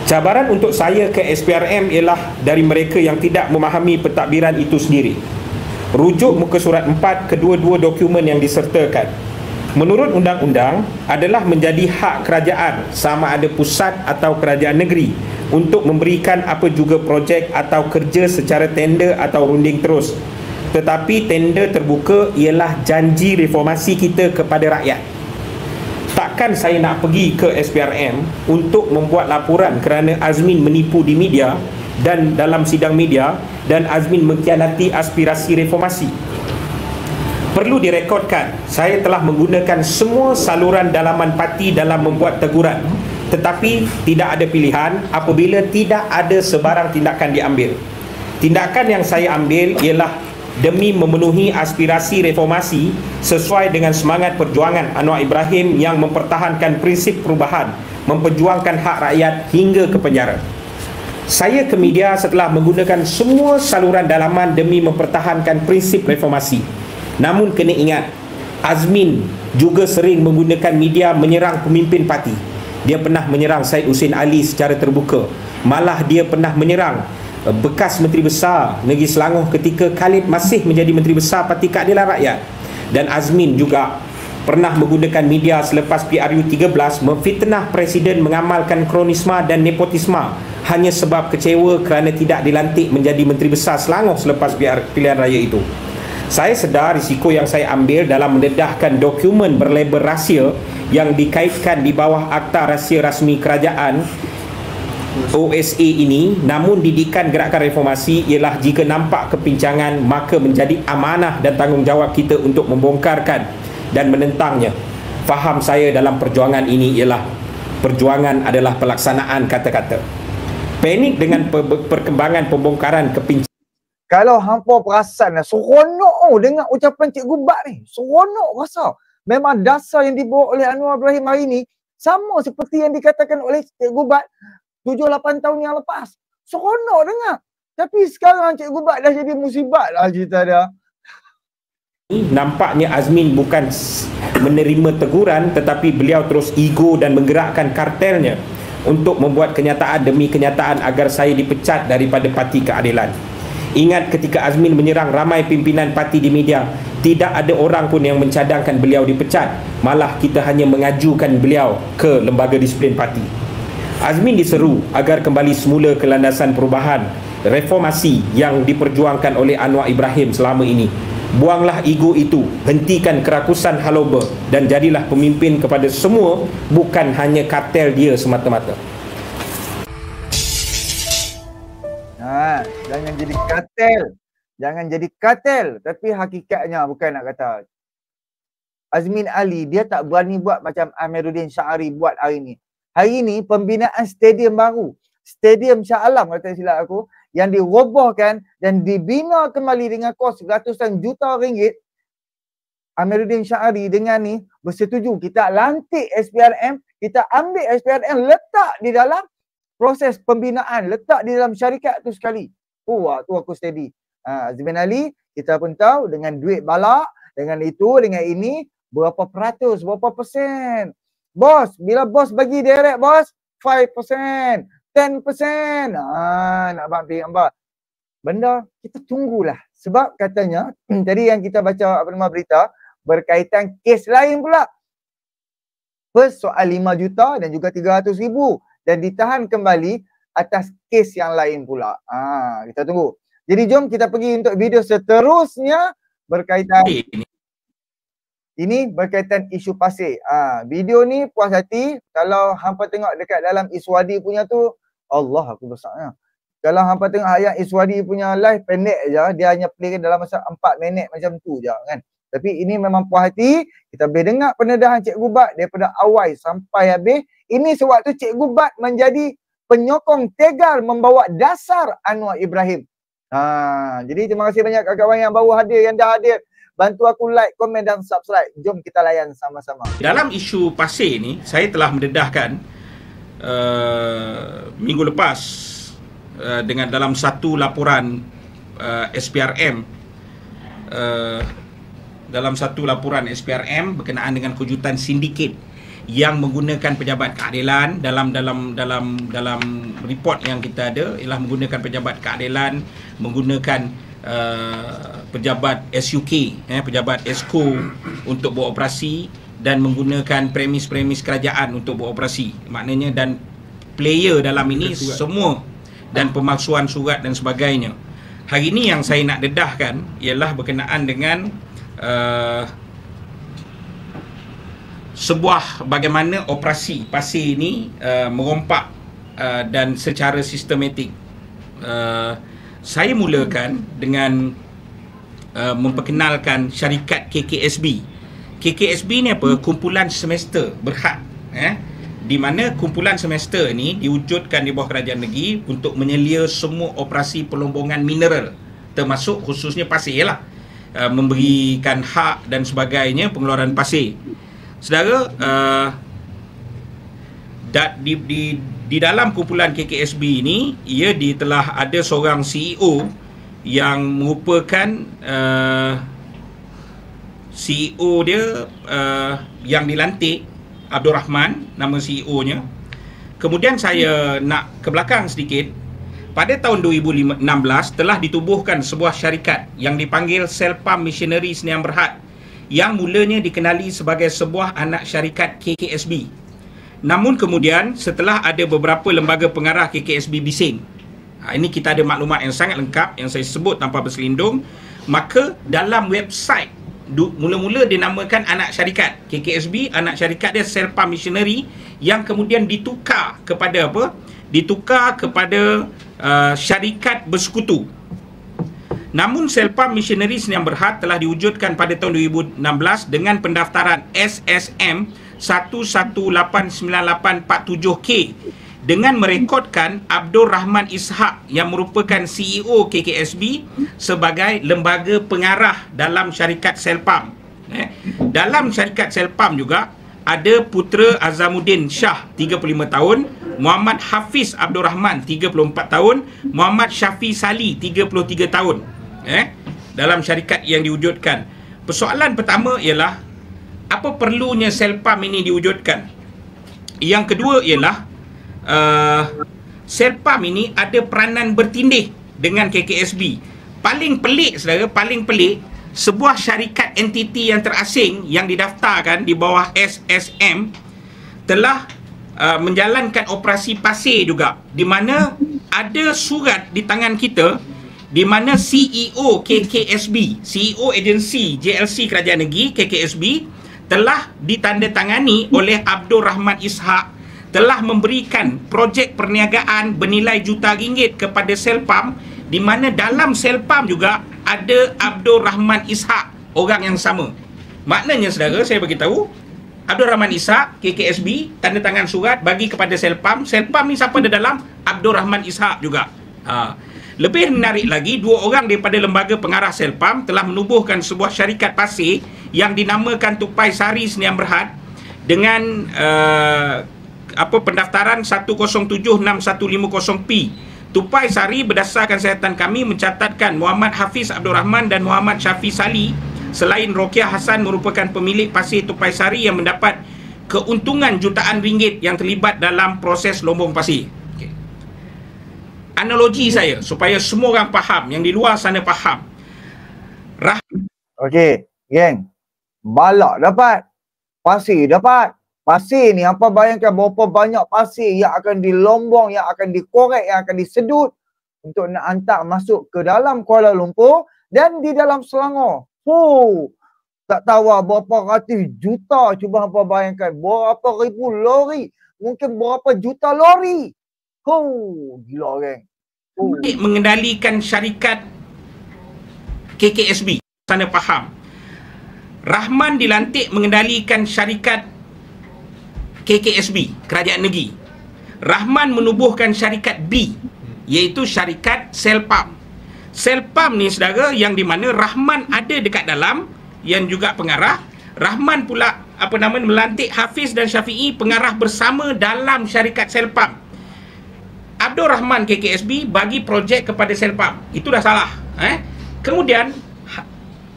Cabaran untuk saya ke SPRM ialah dari mereka yang tidak memahami pentadbiran itu sendiri. Rujuk muka surat 4 kedua-dua dokumen yang disertakan. Menurut undang-undang adalah menjadi hak kerajaan sama ada pusat atau kerajaan negeri untuk memberikan apa juga projek atau kerja secara tender atau runding terus. Tetapi tender terbuka ialah janji reformasi kita kepada rakyat. Takkan saya nak pergi ke SPRM untuk membuat laporan kerana Azmin menipu di media dan dalam sidang media, dan Azmin mengkhianati aspirasi reformasi. Perlu direkodkan, saya telah menggunakan semua saluran dalaman parti dalam membuat teguran, tetapi tidak ada pilihan apabila tidak ada sebarang tindakan diambil. Tindakan yang saya ambil ialah demi memenuhi aspirasi reformasi sesuai dengan semangat perjuangan Anwar Ibrahim yang mempertahankan prinsip perubahan, memperjuangkan hak rakyat hingga ke penjara. Saya ke media setelah menggunakan semua saluran dalaman demi mempertahankan prinsip reformasi. Namun kena ingat, Azmin juga sering menggunakan media menyerang pemimpin parti. Dia pernah menyerang Syed Hussein Ali secara terbuka. Malah dia pernah menyerang bekas Menteri Besar Negeri Selangor ketika Khalid masih menjadi Menteri Besar Parti Keadilan Rakyat. Dan Azmin juga pernah menggunakan media selepas PRU 13 memfitnah Presiden mengamalkan kronisma dan nepotisma hanya sebab kecewa kerana tidak dilantik menjadi Menteri Besar Selangor selepas pilihan raya itu. Saya sedar risiko yang saya ambil dalam mendedahkan dokumen berlabel rahsia yang dikaitkan di bawah Akta Rahsia Rasmi Kerajaan OSA ini. Namun didikan gerakan reformasi ialah jika nampak kepincangan, maka menjadi amanah dan tanggungjawab kita untuk membongkarkan dan menentangnya. Faham saya dalam perjuangan ini ialah perjuangan adalah pelaksanaan kata-kata. Panik dengan perkembangan pembongkaran kepincangan. Kalau hampa perasan, seronok dengar ucapan Cikgu Bat ni. Seronok rasa. Memang dasar yang dibawa oleh Anwar Ibrahim hari ni sama seperti yang dikatakan oleh Cikgu Bat 7-8 tahun yang lepas. Seronok dengar. Tapi sekarang Cikgu Bat dah jadi musibat lah cerita dia. Nampaknya Azmin bukan menerima teguran, tetapi beliau terus ego dan menggerakkan kartelnya untuk membuat kenyataan demi kenyataan agar saya dipecat daripada Parti Keadilan. Ingat ketika Azmin menyerang ramai pimpinan parti di media, tidak ada orang pun yang mencadangkan beliau dipecat. Malah kita hanya mengajukan beliau ke lembaga disiplin parti. Azmin diseru agar kembali semula ke landasan perubahan, reformasi yang diperjuangkan oleh Anwar Ibrahim selama ini. Buanglah ego itu, hentikan kerakusan haloba dan jadilah pemimpin kepada semua, bukan hanya kartel dia semata-mata. Jangan jadi kartel. Jangan jadi kartel. Tapi hakikatnya bukan nak kata. Azmin Ali, dia tak berani buat macam Amiruddin Syahari buat hari ni. Hari ni pembinaan stadium baru. Stadium Shah Alam kata silap aku. Yang dirobohkan dan dibina kembali dengan kos ratusan juta ringgit. Amiruddin Syahari dengan ni bersetuju. Kita lantik SPRM. Kita ambil SPRM letak di dalam proses pembinaan. Letak di dalam syarikat tu sekali. Tu aku steady. Azmin Ali, kita pun tahu dengan duit balak, dengan itu, dengan ini, berapa peratus, berapa persen. Bos, bila bos bagi direct bos, 5%, 10%. Nak bagi gambar. Benda, kita tunggulah. Sebab katanya, tadi yang kita baca berita, berkaitan kes lain pula. First soal 5 juta dan juga 300,000. Dan ditahan kembali atas kes yang lain pula. Kita tunggu. Jadi jom kita pergi untuk video seterusnya berkaitan ini berkaitan isu pasir. Video ni puas hati. Kalau hampa tengok dekat dalam Iswadi punya tu, Allah aku besarnya. Kalau hampa tengok yang Iswadi punya live pendek je, dia hanya play dalam masa 4 minit macam tu je kan. Tapi ini memang puas hati. Kita boleh dengar pendedahan Cikgu Bat daripada awal sampai habis. Ini sewaktu Cikgu Bat menjadi penyokong tegar membawa dasar Anwar Ibrahim. Jadi terima kasih banyak kawan-kawan yang baru hadir, yang dah hadir. Bantu aku like, komen dan subscribe. Jom kita layan sama-sama. Dalam isu pasir ni, saya telah mendedahkan minggu lepas dengan dalam satu laporan SPRM, dalam satu laporan SPRM berkenaan dengan kejutan sindiket yang menggunakan pejabat keadilan. Dalam report yang kita ada ialah menggunakan pejabat keadilan, menggunakan pejabat SUK, pejabat ESCO untuk beroperasi dan menggunakan premis-premis kerajaan untuk beroperasi. Maknanya dan player dalam ini semua dan pemalsuan surat dan sebagainya. Hari ini yang saya nak dedahkan ialah berkenaan dengan sebuah bagaimana operasi pasir ini merompak dan secara sistematik. Saya mulakan dengan memperkenalkan syarikat KKSB. KKSB ni apa? Kumpulan semester berhad. Di mana kumpulan semester ni diwujudkan di bawah kerajaan negeri untuk menyelia semua operasi pelombongan mineral, termasuk khususnya pasir lah. Memberikan hak dan sebagainya pengeluaran pasir. Saudara, di dalam kumpulan KKSB ini, ia telah ada seorang CEO yang merupakan CEO dia yang dilantik, Abdul Rahman, nama CEO-nya. Kemudian saya nak ke belakang sedikit. Pada tahun 2016 telah ditubuhkan sebuah syarikat yang dipanggil Selpam Missionary Sdn Bhd, yang mulanya dikenali sebagai sebuah anak syarikat KKSB. Namun kemudian setelah ada beberapa lembaga pengarah KKSB bising, ini kita ada maklumat yang sangat lengkap yang saya sebut tanpa berselindung, maka dalam website mula-mula dinamakan anak syarikat KKSB, anak syarikat dia Selpam Missionary, yang kemudian ditukar kepada apa? Ditukar kepada syarikat bersekutu. Namun Selpam Missionary Sdn Bhd telah diwujudkan pada tahun 2016 dengan pendaftaran SSM 118947K dengan merekodkan Abdul Rahman Ishak yang merupakan CEO KKSB sebagai lembaga pengarah dalam syarikat Selpam. Dalam syarikat Selpam juga ada putera Azamuddin Shah 35 tahun, Muhammad Hafiz Abdul Rahman 34 tahun, Muhammad Syafi Sali 33 tahun dalam syarikat yang diwujudkan. Persoalan pertama ialah apa perlunya Selpam ini diwujudkan. Yang kedua ialah Selpam ini ada peranan bertindih dengan KKSB. Paling pelik saudara, paling pelik, sebuah syarikat entiti yang terasing yang didaftarkan di bawah SSM telah menjalankan operasi pasir juga, di mana ada surat di tangan kita di mana CEO KKSB, CEO agensi JLC Kerajaan Negeri KKSB telah ditandatangani oleh Abdul Rahman Ishak, telah memberikan projek perniagaan bernilai juta ringgit kepada Selpam, di mana dalam Selpam juga ada Abdul Rahman Ishak, orang yang sama. Maknanya saudara, saya beritahu, Abdul Rahman Ishak, KKSB, tanda tangan surat bagi kepada Selpam. Selpam ni siapa ada dalam? Abdul Rahman Ishak juga. Lebih menarik lagi, dua orang daripada lembaga pengarah Selpam telah menubuhkan sebuah syarikat pasir yang dinamakan Tupai Sari Sdn Bhd dengan pendaftaran 1076150P. Tupai Sari berdasarkan siasatan kami mencatatkan Muhammad Hafiz Abdul Rahman dan Muhammad Syafi Sali selain Rokiah Hassan merupakan pemilik pasir Tupai Sari yang mendapat keuntungan jutaan ringgit yang terlibat dalam proses lombong pasir. Analogi saya supaya semua orang faham, yang di luar sana faham. Okey, geng. Balak dapat, pasir dapat. Pasir ni apa, bayangkan berapa banyak pasir yang akan dilombong, yang akan dikorek, yang akan disedut untuk nak hantar masuk ke dalam Kuala Lumpur dan di dalam Selangor. Tak tahu berapa ratus juta, cuba hampa bayangkan, berapa ribu lori, mungkin berapa juta lori. Gila geng. Mengendalikan syarikat KKSB, sana faham. Rahman dilantik mengendalikan syarikat KKSB, Kerajaan Negeri. Rahman menubuhkan syarikat B, iaitu syarikat Selpam. Selpam ni saudara, yang di mana Rahman ada dekat dalam, yang juga pengarah. Rahman pula melantik Hafiz dan Syafi'i pengarah bersama dalam syarikat Selpam. Abdul Rahman KKSB bagi projek kepada Selpam. Itu dah salah. Kemudian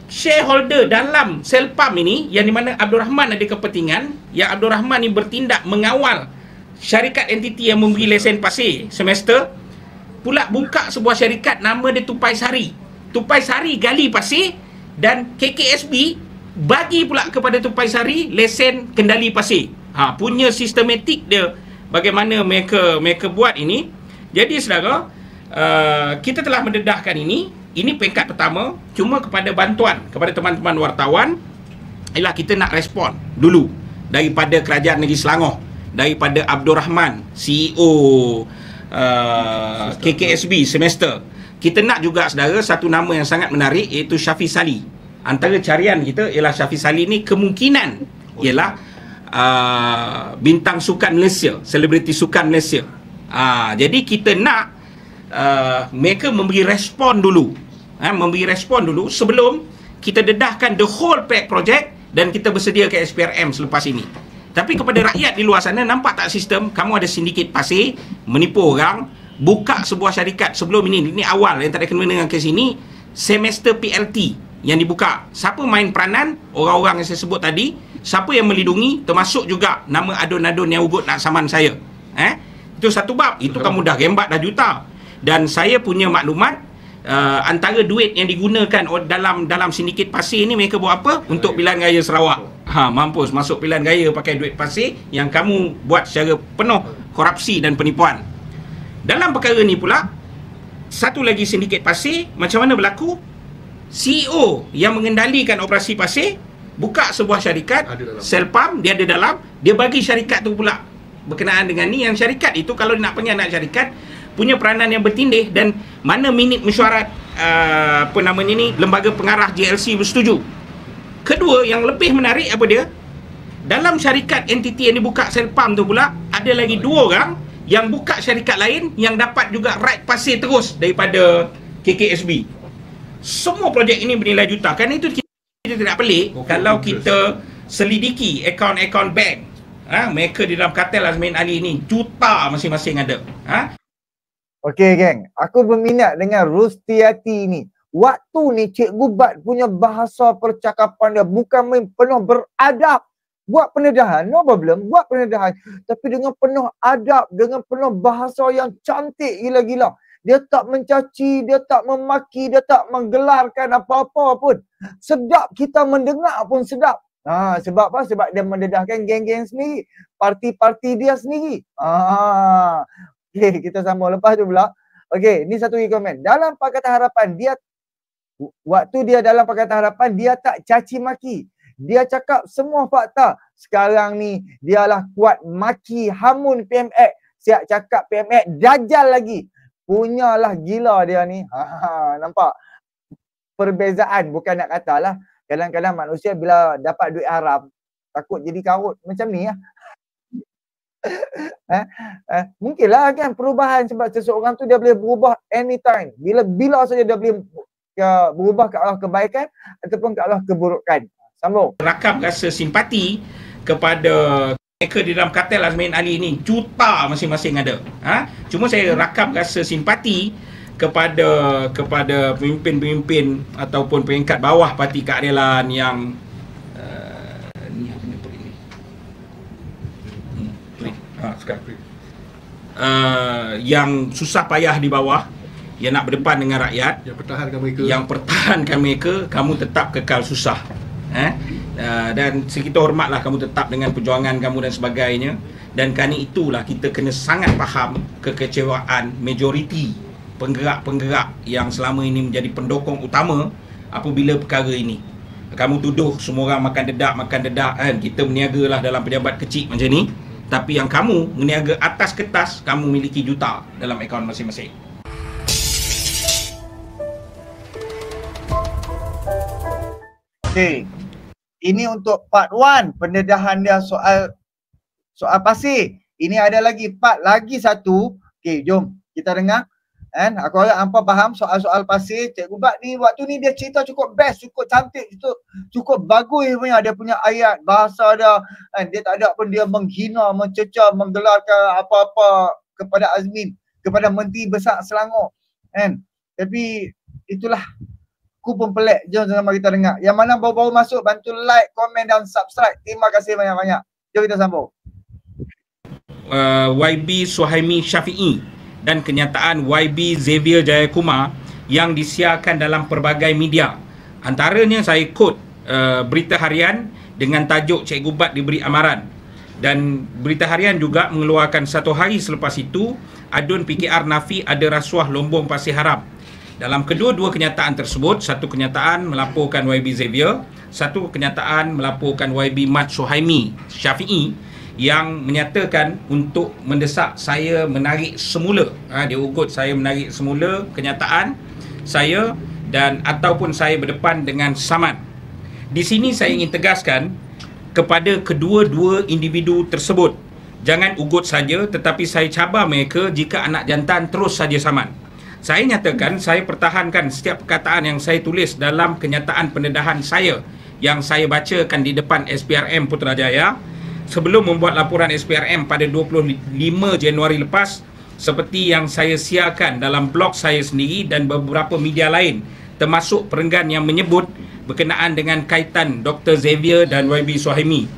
shareholder dalam Selpam ini, yang di mana Abdul Rahman ada kepentingan, yang Abdul Rahman ni bertindak mengawal syarikat entiti yang memberi lesen pasir semester, pula buka sebuah syarikat nama dia Tupai Sari. Tupai Sari gali pasir dan KKSB bagi pula kepada Tupai Sari lesen kendali pasir. Punya sistematik dia bagaimana mereka buat ini. Jadi saudara, kita telah mendedahkan ini. Ini peringkat pertama. Cuma kepada bantuan kepada teman-teman wartawan ialah kita nak respon dulu daripada Kerajaan Negeri Selangor, daripada Abdul Rahman, CEO KKSB semester. Kita nak juga saudara satu nama yang sangat menarik, iaitu Syafi Sali. Antara carian kita ialah Syafi Sali ni kemungkinan ialah bintang sukan Malaysia, selebriti sukan Malaysia. Jadi kita nak mereka memberi respon dulu. Memberi respon dulu sebelum kita dedahkan the whole pack project dan kita bersedia ke SPRM selepas ini. Tapi kepada rakyat di luar sana, nampak tak sistem? Kamu ada sindiket pasir, menipu orang, buka sebuah syarikat sebelum ini awal yang tak ada kena dengan kes ini, semester PLT yang dibuka. Siapa main peranan? Orang-orang yang saya sebut tadi. Siapa yang melindungi? Termasuk juga nama adun-adun yang ugut nak saman saya. Itu satu bab. Itu kamu dah rembat dah juta. Dan saya punya maklumat, antara duit yang digunakan dalam sindiket pasir ni, mereka buat apa? Untuk Pilihan Raya Sarawak. Mampus masuk Pilihan Raya pakai duit pasir yang kamu buat secara penuh korupsi dan penipuan. Dalam perkara ni pula, satu lagi sindiket pasir, macam mana berlaku? CEO yang mengendalikan operasi pasir buka sebuah syarikat Selpam, dia ada dalam, dia bagi syarikat tu pula berkenaan dengan ni, yang syarikat itu kalau nak punya anak syarikat punya peranan yang bertindih, dan mana minit mesyuarat lembaga pengarah JLC bersetuju. Kedua, yang lebih menarik apa dia? Dalam syarikat entiti yang dibuka Selpam tu pula ada lagi dua orang yang buka syarikat lain yang dapat juga right pasir terus daripada KKSB. Semua projek ini bernilai juta. Kerana itu kita tidak pelik kalau kita selidiki akaun-akaun bank Mereka di dalam kartel Azmin Ali ni juta masing-masing ada. Okey geng, aku berminat dengan Rustiati ni. Waktu ni Cikgu Bat punya bahasa percakapan dia bukan main, penuh beradab. Buat pendedahan, no problem, buat pendedahan. Tapi dengan penuh adab, dengan penuh bahasa yang cantik gila-gila. Dia tak mencaci, dia tak memaki, dia tak menggelarkan apa-apa pun. Sedap, kita mendengar pun sedap. Sebab apa? Sebab dia mendedahkan geng-geng sendiri. Parti-parti dia sendiri. Okay, kita sambung. Lepas tu pula. Okay, ni satu lagi komen. Dalam Pakatan Harapan, waktu dia dalam Pakatan Harapan, dia tak caci maki. Dia cakap semua fakta. Sekarang ni, dialah kuat maki hamun PMX. Siap cakap PMX, dajal lagi. Punyalah gila dia ni. Nampak? Perbezaan, bukan nak kata lah. Kadang-kadang manusia bila dapat duit haram, takut jadi karut. Macam ni lah. Mungkinlah kan perubahan, sebab seseorang tu dia boleh berubah anytime. Bila saja dia boleh berubah ke arah kebaikan ataupun ke arah keburukan. Sambung. Rakam rasa simpati kepada mereka di dalam kartel Azmin Ali ni juta masing-masing ada. Cuma saya rakam rasa simpati kepada pemimpin-pemimpin ataupun peringkat bawah Parti Keadilan yang yang susah payah di bawah, yang nak berdepan dengan rakyat, yang pertahankan mereka, kamu tetap kekal susah. Dan kita hormatlah kamu tetap dengan perjuangan kamu dan sebagainya. Dan kerana itulah kita kena sangat faham kekecewaan majoriti penggerak-penggerak yang selama ini menjadi pendokong utama apabila perkara ini. Kamu tuduh semua orang makan dedak kan. Kita berniagalah dalam pejabat kecil macam ni. Tapi yang kamu berniaga atas kertas, kamu miliki juta dalam akaun masing-masing. Okay. Ini untuk part 1 pendedahan dia soal pasir. Ini ada lagi part lagi satu. Okay, jom kita dengar. Aku harap hampa faham soal-soal pasir. Cikgu Bat ni waktu ni dia cerita cukup best, cukup cantik, cukup bagus punya. Dia punya ayat, bahasa dia. Dia tak ada pun dia menghina, mencecah, menggelarkan apa-apa kepada Azmin, kepada Menteri Besar Selangor. Tapi itulah, aku pun pelik. Jom sama kita dengar. Yang mana baru-baru masuk, bantu like, komen dan subscribe. Terima kasih banyak-banyak. Jom kita sambung. YB Suhaimi Syafi'i dan kenyataan YB Xavier Jayakumar yang disiarkan dalam pelbagai media. Antaranya saya quote Berita Harian dengan tajuk Cikgu Bat diberi amaran. Dan Berita Harian juga mengeluarkan satu hari selepas itu, adun PKR Nafi ada rasuah Lombong Pasir Haram. Dalam kedua-dua kenyataan tersebut, satu kenyataan melaporkan YB Xavier, satu kenyataan melaporkan YB Mat Suhaimi Syafi'i yang menyatakan untuk mendesak saya menarik semula. Dia ugut saya menarik semula kenyataan saya dan ataupun saya berdepan dengan saman. Di sini saya ingin tegaskan kepada kedua-dua individu tersebut, jangan ugut saja, tetapi saya cabar mereka jika anak jantan terus saja saman. Saya nyatakan, saya pertahankan setiap perkataan yang saya tulis dalam kenyataan pendedahan saya yang saya bacakan di depan SPRM Putrajaya sebelum membuat laporan SPRM pada 25 Januari lepas, seperti yang saya siarkan dalam blog saya sendiri dan beberapa media lain, termasuk perenggan yang menyebut berkenaan dengan kaitan Dr. Xavier dan YB Suhaimi.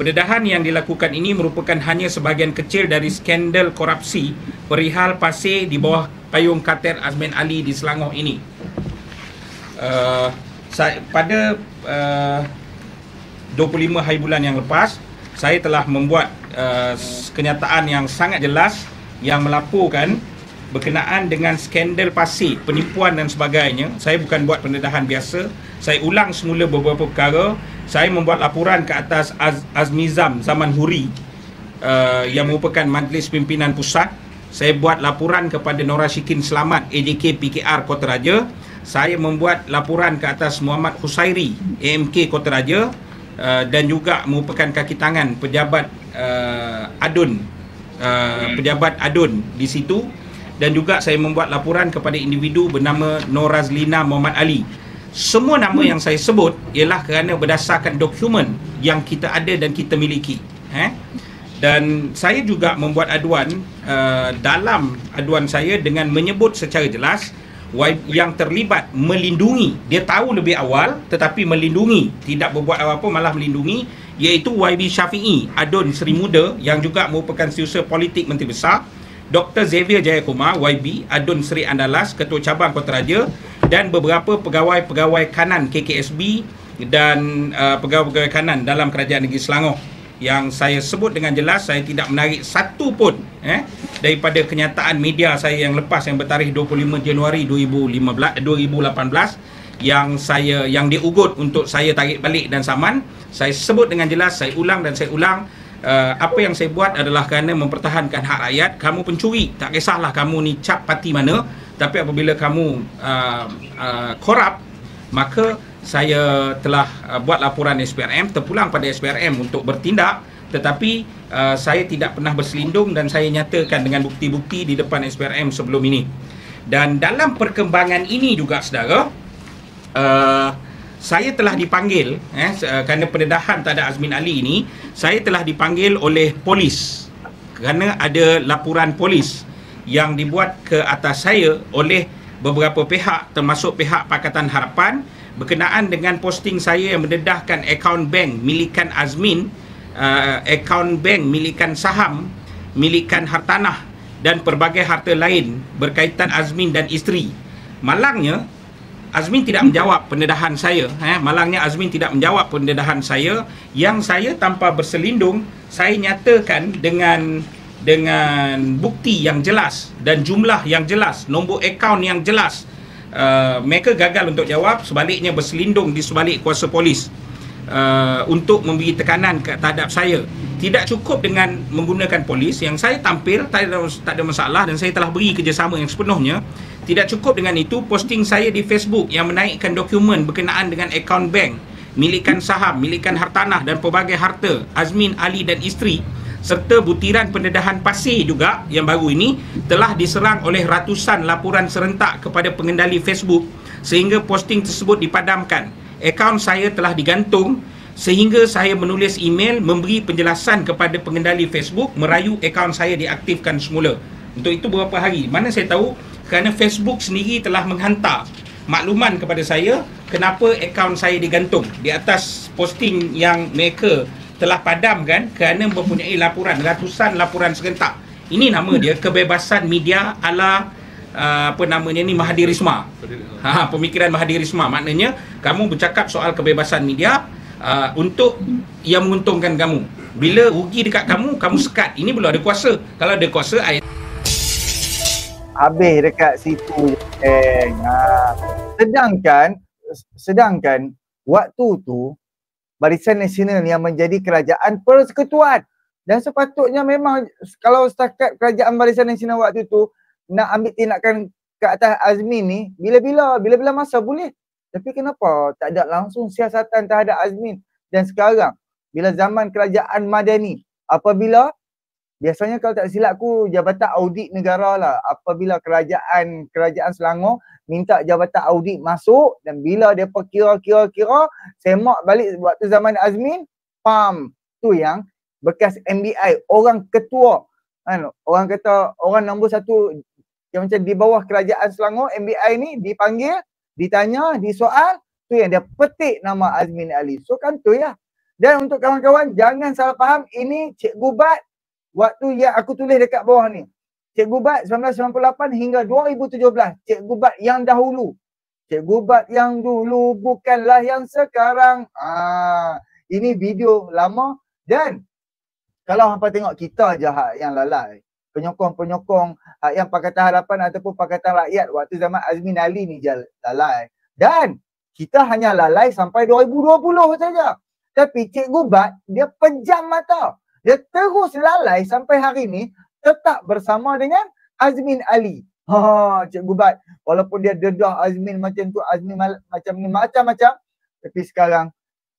Pendedahan yang dilakukan ini merupakan hanya sebahagian kecil dari skandal korupsi perihal pasir di bawah payung kartel Azmin Ali di Selangor ini. Pada 25 hari bulan yang lepas, saya telah membuat kenyataan yang sangat jelas yang melaporkan berkenaan dengan skandal pasir, penipuan dan sebagainya. Saya bukan buat pendedahan biasa. Saya ulang semula beberapa perkara. Saya membuat laporan ke atas Azmizam Zaman Huri yang merupakan Majlis Pimpinan Pusat. Saya buat laporan kepada Nora Syikin Selamat AJK PKR Kota Raja. Saya membuat laporan ke atas Muhammad Husairi AMK Kota Raja. Dan juga merupakan kaki tangan pejabat pejabat adun di situ. Dan juga saya membuat laporan kepada individu bernama Norazlina Muhammad Ali. Semua nama yang saya sebut ialah kerana berdasarkan dokumen yang kita ada dan kita miliki. Dan saya juga membuat aduan dalam aduan saya dengan menyebut secara jelas yang terlibat melindungi, dia tahu lebih awal tetapi melindungi, tidak berbuat apa-apa malah melindungi, iaitu YB Syafiee, Adun Seri Muda yang juga merupakan setiausaha politik Menteri Besar, Dr. Xavier Jayakumar, YB, Adun Seri Andalas, Ketua Cabang Kota Raja, dan beberapa pegawai-pegawai kanan KKSB dan pegawai-pegawai kanan dalam Kerajaan Negeri Selangor. Yang saya sebut dengan jelas, saya tidak menarik satu pun daripada kenyataan media saya yang lepas yang bertarikh 25 Januari 2018 yang diugut untuk saya tarik balik dan saman. Saya sebut dengan jelas, saya ulang dan saya ulang, apa yang saya buat adalah kerana mempertahankan hak rakyat. Kamu pencuri, tak kisahlah kamu ni cap parti mana, tapi apabila kamu korup, maka saya telah buat laporan SPRM, terpulang pada SPRM untuk bertindak, tetapi saya tidak pernah berselindung dan saya nyatakan dengan bukti-bukti di depan SPRM sebelum ini. Dan dalam perkembangan ini juga saudara, saya telah dipanggil kerana pendedahan terhadap Azmin Ali ini, saya telah dipanggil oleh polis kerana ada laporan polis yang dibuat ke atas saya oleh beberapa pihak termasuk pihak Pakatan Harapan berkenaan dengan posting saya yang mendedahkan akaun bank milikan Azmin, akaun bank milikan saham, milikan hartanah dan pelbagai harta lain berkaitan Azmin dan isteri. Malangnya Azmin tidak menjawab pendedahan saya. Malangnya Azmin tidak menjawab pendedahan saya, yang saya tanpa berselindung saya nyatakan dengan bukti yang jelas dan jumlah yang jelas, nombor akaun yang jelas. Mereka gagal untuk jawab, sebaliknya berselindung di sebalik kuasa polis untuk memberi tekanan terhadap saya. Tidak cukup dengan menggunakan polis, yang saya tampil tak ada masalah dan saya telah beri kerjasama yang sepenuhnya. Tidak cukup dengan itu, posting saya di Facebook yang menaikkan dokumen berkenaan dengan akaun bank, milikan saham, milikan hartanah dan pelbagai harta Azmin Ali dan isteri, serta butiran pendedahan pasir juga yang baru ini telah diserang oleh ratusan laporan serentak kepada pengendali Facebook sehingga posting tersebut dipadamkan. Akaun saya telah digantung sehingga saya menulis email memberi penjelasan kepada pengendali Facebook merayu akaun saya diaktifkan semula. Untuk itu beberapa hari, mana saya tahu kerana Facebook sendiri telah menghantar makluman kepada saya kenapa akaun saya digantung di atas posting yang mereka telah padamkan kerana mempunyai ratusan laporan serentak. Ini nama dia kebebasan media ala Mahathir Risma. Pemikiran Mahathir Risma. Maknanya kamu bercakap soal kebebasan media untuk yang menguntungkan kamu. Bila rugi dekat kamu, kamu sekat. Ini belum ada kuasa. Kalau ada kuasa, habis dekat situ. Sedangkan waktu tu Barisan Nasional yang menjadi kerajaan persekutuan, dan sepatutnya memang kalau setakat kerajaan Barisan Nasional waktu tu nak ambil tindakan ke atas Azmin ni, bila-bila masa boleh. Tapi kenapa tak ada langsung siasatan terhadap Azmin? Dan sekarang bila zaman kerajaan Madani, apabila biasanya kalau tak silapku Jabatan Audit Negara lah, apabila kerajaan Selangor minta Jabatan Audit masuk, dan bila dia kira semak balik waktu zaman Azmin, tu yang bekas MBI, orang ketua, orang kata orang nombor satu yang macam di bawah kerajaan Selangor, MBI ni dipanggil, ditanya, disoal, tu yang dia petik nama Azmin Ali. So kan tu ya. Dan untuk kawan-kawan jangan salah faham, ini Cikgu Bat waktu yang aku tulis dekat bawah ni, Cikgu Bat 1998 hingga 2017, Cikgu Bat yang dahulu. Cikgu Bat yang dulu bukanlah yang sekarang. Ini video lama. Dan kalau hampa tengok kita je yang lalai, penyokong-penyokong yang Pakatan Harapan ataupun Pakatan Rakyat waktu zaman Azmin Ali ni je lalai. Dan kita hanya lalai sampai 2020 saja. Tapi Cikgu Bat dia pejam mata. Dia terus lalai sampai hari ni tetap bersama dengan Azmin Ali. Cikgu Bat, walaupun dia dedah Azmin macam tu, Azmin macam ni, macam-macam, tapi sekarang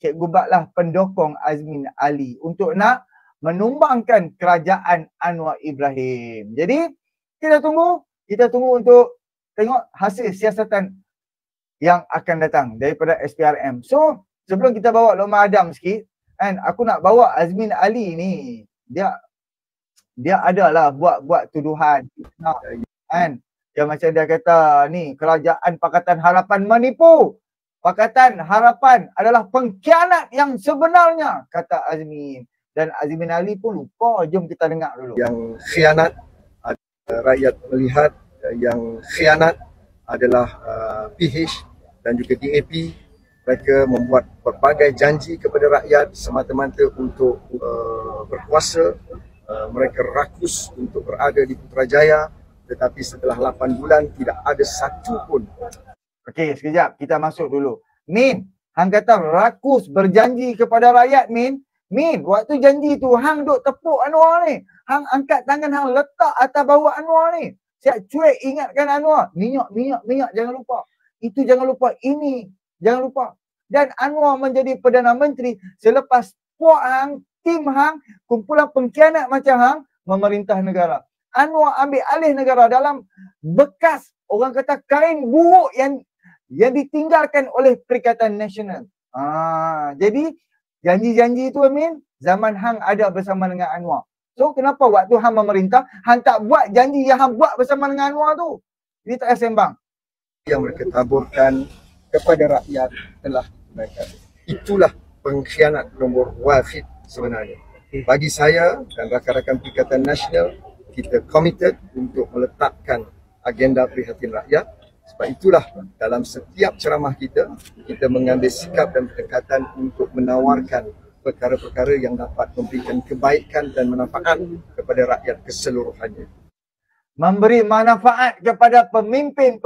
Cikgu Bat lah pendokong Azmin Ali untuk nak menumbangkan kerajaan Anwar Ibrahim. Jadi kita tunggu untuk tengok hasil siasatan yang akan datang daripada SPRM. So sebelum kita bawa Lokman Adam sikit, aku nak bawa Azmin Ali ni, dia dia adalah buat tuduhan kan. Yang macam dia kata ni, kerajaan Pakatan Harapan menipu. Pakatan Harapan adalah pengkhianat yang sebenarnya, kata Azmin. Dan Azmin Ali pun lupa. Jom kita dengar dulu. Yang khianat, rakyat melihat yang khianat adalah PH dan juga DAP. Mereka membuat berbagai janji kepada rakyat semata-mata untuk berkuasa. Mereka rakus untuk berada di Putrajaya, tetapi setelah 8 bulan tidak ada satu pun. Okey, sekejap. Kita masuk dulu. Min, hang kata rakus berjanji kepada rakyat, Min. Min, waktu janji tu hang duk tepuk Anwar ni. Hang angkat tangan hang letak atas bahu Anwar ni. Siap cuek ingatkan Anwar. Minyak jangan lupa. Itu jangan lupa. Ini jangan lupa. Dan Anwar menjadi Perdana Menteri selepas puak hang, tim hang, kumpulan pengkhianat macam hang memerintah negara. Anwar ambil alih negara dalam bekas, orang kata kain buruk yang ditinggalkan oleh Perikatan Nasional. Jadi janji-janji itu, Amin, zaman hang ada bersama dengan Anwar. So kenapa waktu hang memerintah, hang tak buat janji yang hang buat bersama dengan Anwar tu? Ini tak sembang. Yang mereka taburkan kepada rakyat telah mereka. Itulah pengkhianat nombor wahid sebenarnya. Bagi saya dan rakan-rakan Perikatan Nasional, kita committed untuk meletakkan agenda prihatin rakyat. Sebab itulah dalam setiap ceramah kita mengambil sikap dan pendekatan untuk menawarkan perkara-perkara yang dapat memberikan kebaikan dan manfaat kepada rakyat keseluruhannya. Memberi manfaat kepada pemimpin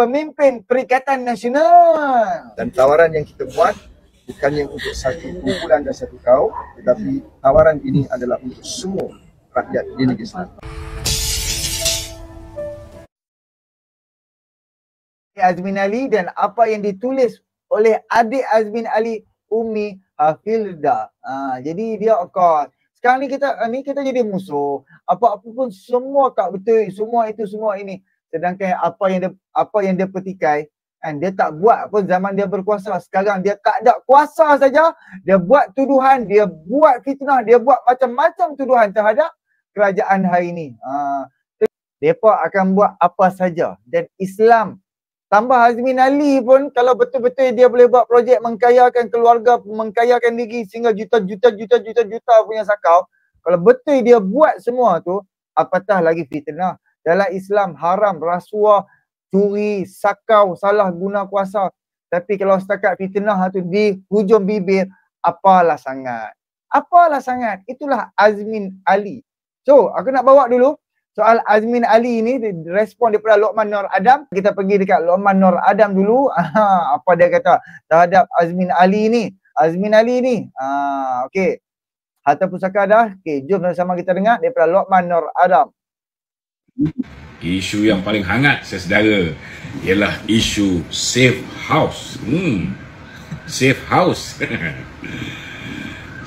Perikatan Nasional. Dan tawaran yang kita buat bukannya untuk satu kumpulan dan satu kaum, tetapi tawaran ini adalah untuk semua rakyat di negeri Selangor. Azmin Ali dan apa yang ditulis oleh adik Azmin Ali, Umi Hafilda. Jadi dia sekarang ni kita jadi musuh. Apa-apa pun semua tak betul, semua itu semua ini. Sedangkan apa yang dia petikai, kan, dia tak buat pun zaman dia berkuasa. Sekarang dia tak ada kuasa saja, dia buat tuduhan, dia buat fitnah, dia buat macam-macam tuduhan terhadap kerajaan hari ini. Mereka akan buat apa saja. Dan Islam tambah Azmin Ali pun, kalau betul-betul dia boleh buat projek mengkayakan keluarga, mengkayakan diri sehingga juta punya sakau. Kalau betul dia buat semua tu, apatah lagi fitnah. Dalam Islam haram rasuah, curi, sakau, salah guna kuasa. Tapi kalau setakat fitnah tu di hujung bibir, apalah sangat. Apalah sangat. Itulah Azmin Ali. So, aku nak bawa dulu soal Azmin Ali ni, respon daripada Lokman Nur Adam. Kita pergi dekat Lokman Nur Adam dulu. Apa dia kata terhadap Azmin Ali ni. Azmin Ali ni. Okey. Harta pusaka dah. Okey, jom sama-sama kita dengar daripada Lokman Nur Adam. Isu yang paling hangat, saudara, ialah isu safe house. Safe house.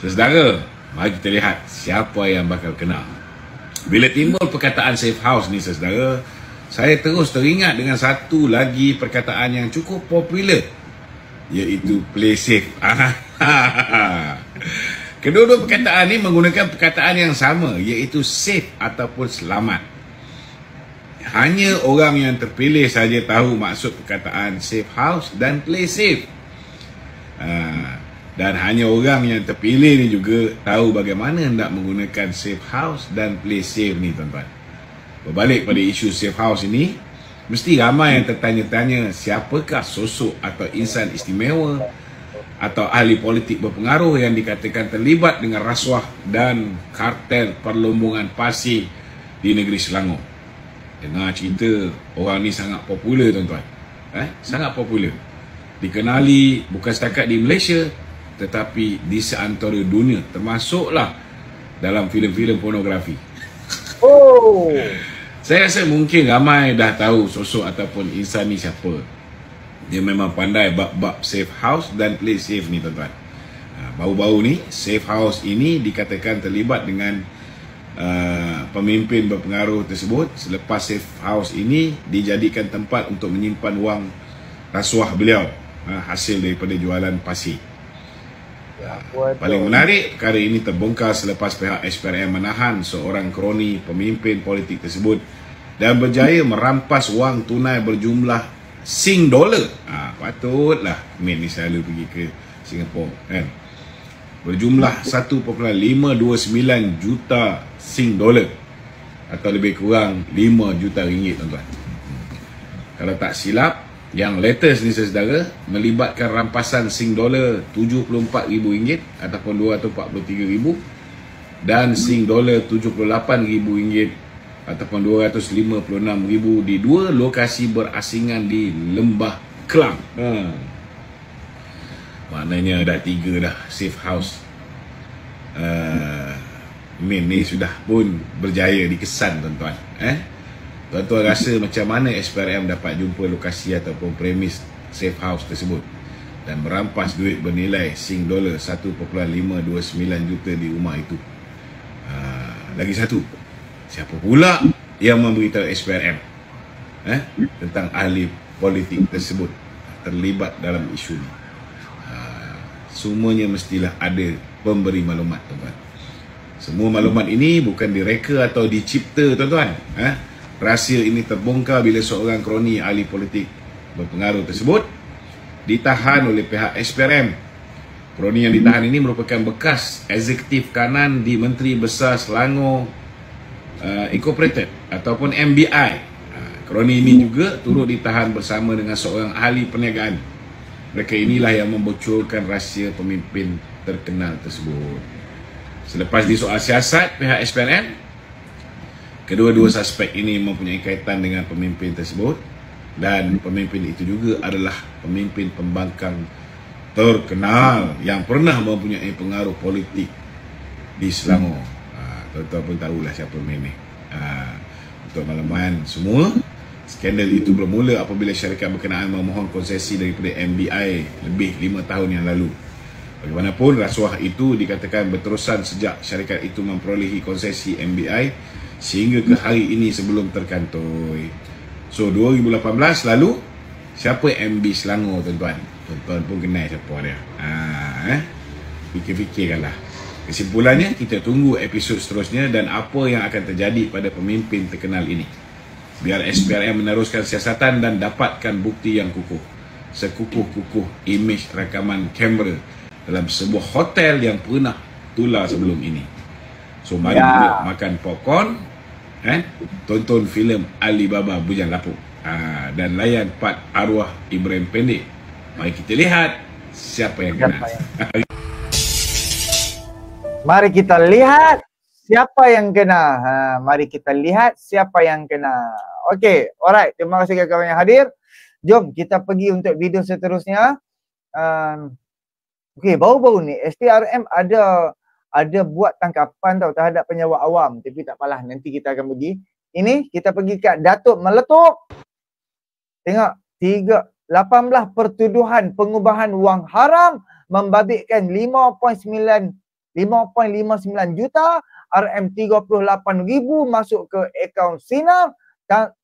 Saudara, mari kita lihat siapa yang bakal kena. Bila timbul perkataan safe house ni, saudara, saya terus teringat dengan satu lagi perkataan yang cukup popular, iaitu play safe. Kedua-dua perkataan ni menggunakan perkataan yang sama, iaitu safe ataupun selamat. Hanya orang yang terpilih saja tahu maksud perkataan safe house dan play safe. Dan hanya orang yang terpilih ni juga tahu bagaimana hendak menggunakan safe house dan play safe ni, tuan-tuan. Berbalik pada isu safe house ini, mesti ramai yang tertanya-tanya siapakah sosok atau insan istimewa atau ahli politik berpengaruh yang dikatakan terlibat dengan rasuah dan kartel perlombongan pasir di negeri Selangor. Dengar cerita orang ni sangat popular, tuan-tuan. Sangat popular. Dikenali bukan setakat di Malaysia, tetapi di seantara dunia, termasuklah dalam filem-filem pornografi. Saya rasa mungkin ramai dah tahu sosok ataupun insan ni siapa. Dia memang pandai bab-bab safe house dan play safe ni, tuan-tuan. Baru-baru ni safe house ini dikatakan terlibat dengan pemimpin berpengaruh tersebut selepas safe house ini dijadikan tempat untuk menyimpan wang rasuah beliau, hasil daripada jualan pasir. Paling menarik, perkara ini terbongkar selepas pihak SPRM menahan seorang kroni pemimpin politik tersebut dan berjaya merampas wang tunai berjumlah $. Patutlah Min ni selalu pergi ke Singapura kan. Berjumlah 1.529 juta $, atau lebih kurang 5 juta ringgit, tuan-tuan. Kalau tak silap, yang latest ni saudara melibatkan rampasan $74,000 ataupun $243,000 dan $78,000 ataupun $256,000 di dua lokasi berasingan di Lembah Kelang. Maknanya dah 3 dah safe house. Min ni sudah pun berjaya dikesan, tuan-tuan. Tuan-tuan rasa macam mana SPRM dapat jumpa lokasi ataupun premis safe house tersebut dan merampas duit bernilai $1.529 juta di rumah itu? Lagi satu, siapa pula yang memberitahu SPRM tentang ahli politik tersebut terlibat dalam isu ini? Semuanya mestilah ada pemberi maklumat, tuan-tuan. Semua maklumat ini bukan direka atau dicipta, tuan-tuan. Rahsia ini terbongkar bila seorang kroni ahli politik berpengaruh tersebut ditahan oleh pihak SPRM. Kroni yang ditahan ini merupakan bekas eksekutif kanan di Menteri Besar Selangor Incorporated ataupun MBI. Kroni ini juga turut ditahan bersama dengan seorang ahli perniagaan. Mereka inilah yang membocorkan rahsia pemimpin terkenal tersebut. Selepas disoal siasat pihak SPRM, kedua-dua suspek ini mempunyai kaitan dengan pemimpin tersebut dan pemimpin itu juga adalah pemimpin pembangkang terkenal yang pernah mempunyai pengaruh politik di Selangor. Tuan-tuan pun tahulah siapa ini. Untuk makluman semua, skandal itu bermula apabila syarikat berkenaan memohon konsesi daripada MBI lebih 5 tahun yang lalu. Bagaimanapun, rasuah itu dikatakan berterusan sejak syarikat itu memperolehi konsesi MBI sehingga ke hari ini sebelum terkantoi. So 2018 lalu, siapa MB Selangor, tuan-tuan? Tuan-tuan pun kenal siapa dia. Fikir-fikirkanlah. Kesimpulannya, kita tunggu episod seterusnya dan apa yang akan terjadi pada pemimpin terkenal ini. Biar SPRM meneruskan siasatan dan dapatkan bukti yang kukuh. Sekukuh-kukuh imej rakaman kamera dalam sebuah hotel yang pernah tular sebelum ini. So mari kita makan popcorn, tonton filem Alibaba Bujang Lapuk, dan layan part arwah Ibrahim Pendek. Mari kita lihat siapa yang kena. Mari kita lihat siapa yang kena. Mari kita lihat siapa yang kena. Okey, alright. Terima kasih kawan-kawan yang hadir. Jom kita pergi untuk video seterusnya. Okey, baru-baru ni SPRM ada buat tangkapan tau terhadap penyewa awam, tapi tak apalah, nanti kita akan pergi. Ini kita pergi kat Datuk Meletup. Tengok, 18 pertuduhan pengubahan wang haram membabitkan 5.59 juta, RM38,000 masuk ke akaun Sinar,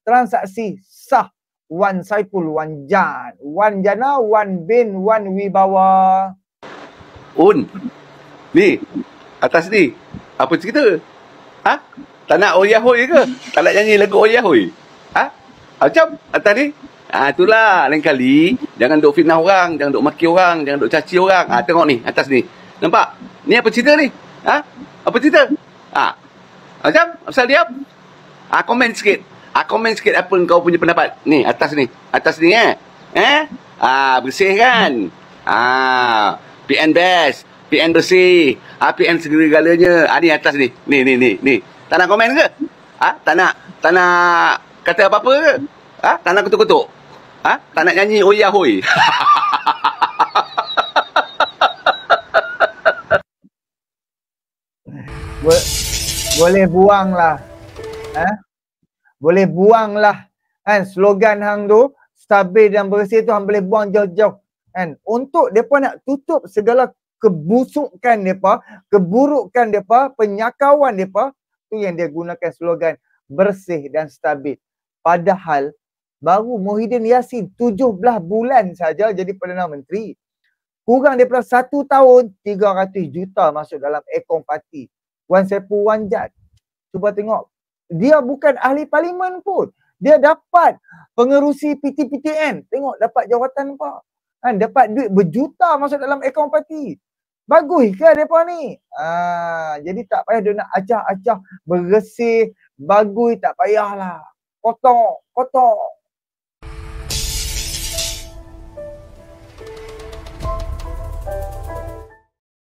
transaksi sah Wan Saipul, Wan Jan, Wan Jana, Wan Bin, Wan Wibawa. Ni, atas ni, apa cerita? Tak nak Oyahoi ke? Tak nak nyanyi lagu Oyahoi? Macam atas ni? Itulah, lain kali jangan duk fitnah orang, jangan duk maki orang, jangan duk caci orang. Tengok ni, atas ni. Nampak? Ni apa cerita ni? Apa cerita? Macam? Asal diam? Komen sikit. Komen sikit apa kau punya pendapat. Ni, atas ni. Atas ni bersih kan? PN best. PN bersih. PN segala-galanya. Ni atas ni. Ni. Tak nak komen ke? Tak nak kata apa-apa ke? Tak nak kutuk-kutuk? Tak nak nyanyi Oyahoi? Boleh buanglah. Boleh buanglah. Kan slogan hang tu, stabil dan bersih tu hang boleh buang jauh-jauh. Kan untuk depa nak tutup segala kebusukan depa, keburukan depa, penyakauan depa, tu yang dia gunakan slogan bersih dan stabil. Padahal baru Muhyiddin Yassin 17 bulan saja jadi Perdana Menteri. Kurang daripada 1 tahun, 300 juta masuk dalam akaun parti. Wan Saiful Wanjat. Cuba tengok. Dia bukan ahli parlimen pun. Dia dapat pengerusi PTPTN. Tengok dapat jawatan apa. Kan, dapat duit berjuta masuk dalam akaun parti. Bagus ke mereka ni? Jadi tak payah dia nak acah-acah, bersih, bagus, tak payahlah. Kotor.